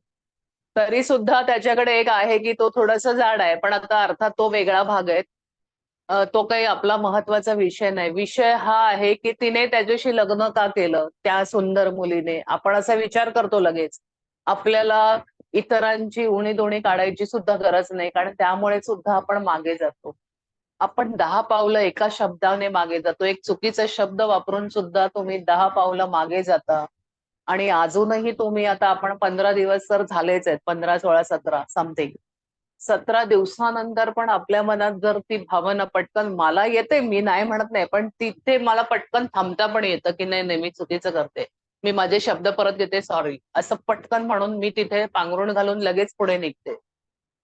तरी सुद्धा त्याच्याकडे एक आहे की तो थोडासा जाड आहे, पण आता अर्थात तो वेगळा भाग आहे. तो काही आपला महत्वाचा विषय नाही. विषय हा आहे की तिने त्याच्याशी लग्न का केलं, त्या सुंदर मुलीने. आपण असा विचार करतो लगेच. आपल्याला इतरांची उणी-दोणी काढायची सुद्धा गरज नाही, कारण त्यामुळे सुद्धा आपण मागे जातो. आपण 10 पावलं एका शब्दाने मागे जातो. एक चुकीचा शब्द वापरून सुद्धा तुम्ही 10 पावलं मागे जाता. आणि अजूनही तुम्ही आता आपण 15 दिवस तर झालेच आहेत. 15, 16, 17 समथिंग. 17 दिवसानंतर पण आपल्या मनात जर ती भावना पटकन मला येते, मी नाही म्हणत नाही, पण तिथे मला पटकन थांबता पण येतं की नाही नाही मी चुकीचं करते. मी माझे शब्द परत घेते, सॉरी. असं पटकन म्हणून मी तिथे पांघरूण घालून लगेच पुढे निघते.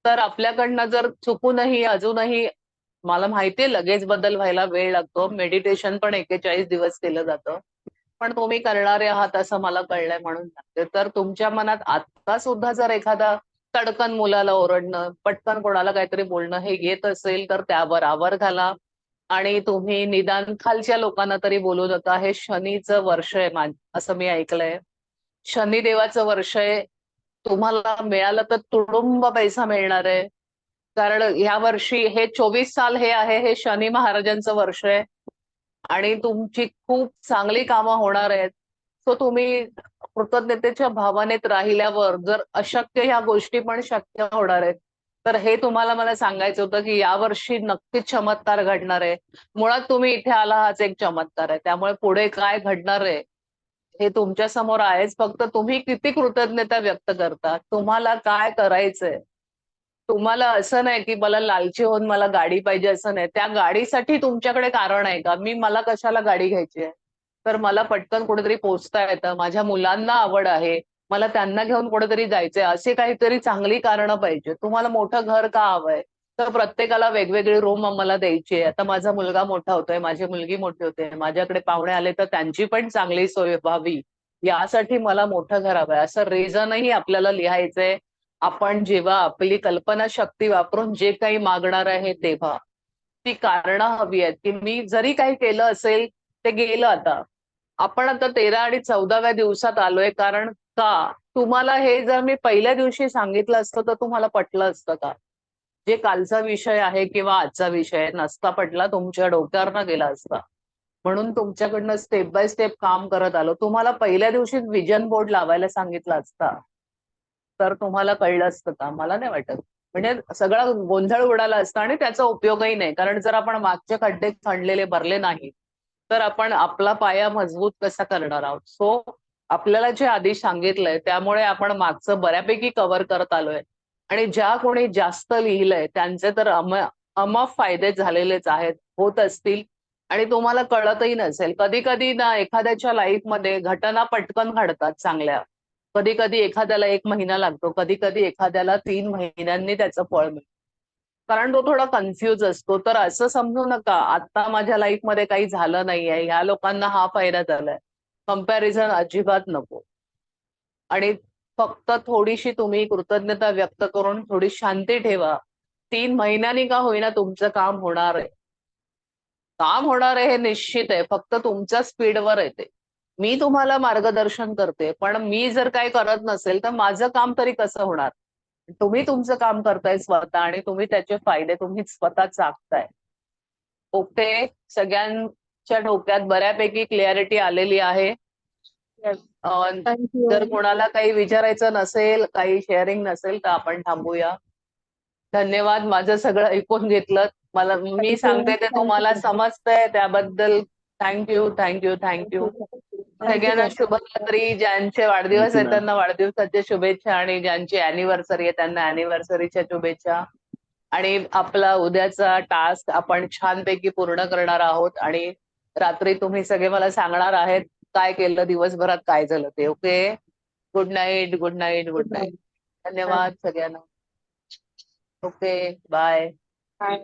तर आपल्याकडनं जर चुकूनही अजूनही मला माहितीये लगेच बदल व्हायला वेळ लागतो. मेडिटेशन पण 41 दिवस केलं जातं. पण तुम्ही करणारे आहात असं मला कळलंय म्हणून सांगते. तर तुमच्या मनात आता सुद्धा जर एखादा तडकन मुलाला ओरडणं, पटकन कोणाला काहीतरी बोलणं हे येत असेल तर त्यावर आवर घाला. आणि तुम्ही निदान खालच्या लोकांना तरी बोलू नका. हे शनीचं वर्ष आहे असं मी ऐकलंय. शनिदेवाचं वर्ष आहे. तुम्हाला मिळालं तर तुडुंब पैसा मिळणार आहे. कारण ह्या वर्षी हे 24 साल हे आहे, हे शनी महाराजांचं वर्ष आहे. आणि तुमची खूप चांगली कामं होणार आहेत. सो तुम्ही कृतज्ञतेच्या भावनेत राहिल्यावर जर अशक्य ह्या गोष्टी पण शक्य होणार आहेत. तर हे तुम्हाला मला सांगायचं होतं की यावर्षी नक्कीच चमत्कार घडणार आहे. मुळात तुम्ही इथे आला हाच एक चमत्कार आहे. त्यामुळे पुढे काय घडणार आहे हे तुमच्या समोर आहेच. फक्त तुम्ही किती कृतज्ञता व्यक्त करता, तुम्हाला काय करायचंय. तुम्हाला असं नाही की मला लालची होऊन मला गाडी पाहिजे असं नाही. त्या गाडीसाठी तुमच्याकडे कारण आहे का? मला कशाला गाडी घ्यायची आहे? तर मला पटकन कुठेतरी पोहोचता येतं. माझ्या मुलांना आवड आहे. मला त्यांना घेऊन कुठेतरी जायचंय. अशी काहीतरी चांगली कारणं पाहिजे. तुम्हाला मोठं घर का हवंय? तर प्रत्येकाला वेगवेगळी रूम आम्हाला द्यायची आहे. आता माझा मुलगा मोठा होतोय, माझी मुलगी मोठी होते. माझ्याकडे पाहुणे आले तर त्यांची पण चांगली सोय व्हावी. यासाठी मला मोठं घर हवंय. असं रिझनही आपल्याला लिहायचंय. आपण जेव्हा आपली कल्पनाशक्ती वापरून जे काही मागणार आहे तेव्हा ती कारणं हवी आहेत की मी जरी काही केलं असेल ते गेलं आता. आपण आता 13 आणि 14व्या दिवसात आलोय. कारण का? तुम्हाला हे जर मी पहिल्या दिवशी सांगितलं असतं तर तुम्हाला पटलं असतं का? जे कालचा विषय आहे किंवा आजचा विषय नसता पटला, तुमच्या डोक्यावरनं गेला असता. म्हणून तुमच्याकडनं स्टेप बाय स्टेप काम करत आलो. तुम्हाला पहिल्या दिवशी विजन बोर्ड लावायला सांगितला असता तर तुम्हाला कळलं असतं का? मला नाही वाटत. म्हणजे सगळा गोंधळ उडाला असता आणि त्याचा उपयोगही नाही. कारण जर आपण मागचे खड्डे खणलेले भरले नाही तर आपण आपला पाया मजबूत कसा करणार आहोत. सो आपल्याला जे आधी सांगितलंय त्यामुळे आपण मागचं बऱ्यापैकी कव्हर करत आलोय. आणि ज्या कोणी जास्त लिहिलंय त्यांचे तर अमाप फायदे झालेलेच आहेत, होत असतील. आणि तुम्हाला कळतही नसेल. कधी कधी ना एखाद्याच्या लाईफमध्ये घटना पटकन घडतात चांगल्या. कधी कधी एखाद्याला 1 महिना लागतो, कधी कधी एखाद्याला 3 महिन्यांनी त्याचं फळ मिळतं. कारण तो थोडा कन्फ्यूज असतो. तर असं समजू नका आता माझ्या लाईफमध्ये काही झालं नाहीये, ह्या लोकांना हा फायदा झालाय. कंपॅरिझन अजिबात नको. आणि फक्त थोडीशी तुम्ही कृतज्ञता व्यक्त करून थोडी शांती ठेवा. 3 महिन्यांनी का होईना तुमचं काम होणार आहे. काम होणार आहे हे निश्चित आहे. फक्त तुमच्या स्पीडवर आहे ते. मी तुम्हाला मार्गदर्शन करते, पण मी जर काही करत नसेल तर माझं काम तरी कसं होणार? तुम्ही तुमचं काम करताय स्वतः आणि तुम्ही त्याचे फायदे तुम्ही स्वतः चाखताय. ओके. सगळ्यांच्या डोक्यात बऱ्यापैकी क्लॅरिटी आलेली आहे. थँक्यू. जर कोणाला काही विचारायचं नसेल, काही शेअरिंग नसेल तर आपण थांबूया. धन्यवाद. माझं सगळं ऐकून घेतलं. मी सांगते ते तुम्हाला समजतंय त्याबद्दल थँक्यू, थँक्यू, थँक्यू. सगळ्यांना शुभरात्री. ज्यांचे वाढदिवस Thank you, आहेत ma'am. त्यांना वाढदिवसाच्या शुभेच्छा आणि ज्यांची अॅनिव्हर्सरी आहे त्यांना अॅनिव्हर्सरीच्या शुभेच्छा. आणि आपला उद्याचा टास्क आपण छानपैकी पूर्ण करणार आहोत आणि रात्री तुम्ही सगळे मला सांगणार आहेत काय केलं दिवसभरात काय झालं ते. Okay. Good night, good night, good night. धन्यवाद सगळ्यांना. ओके. बाय.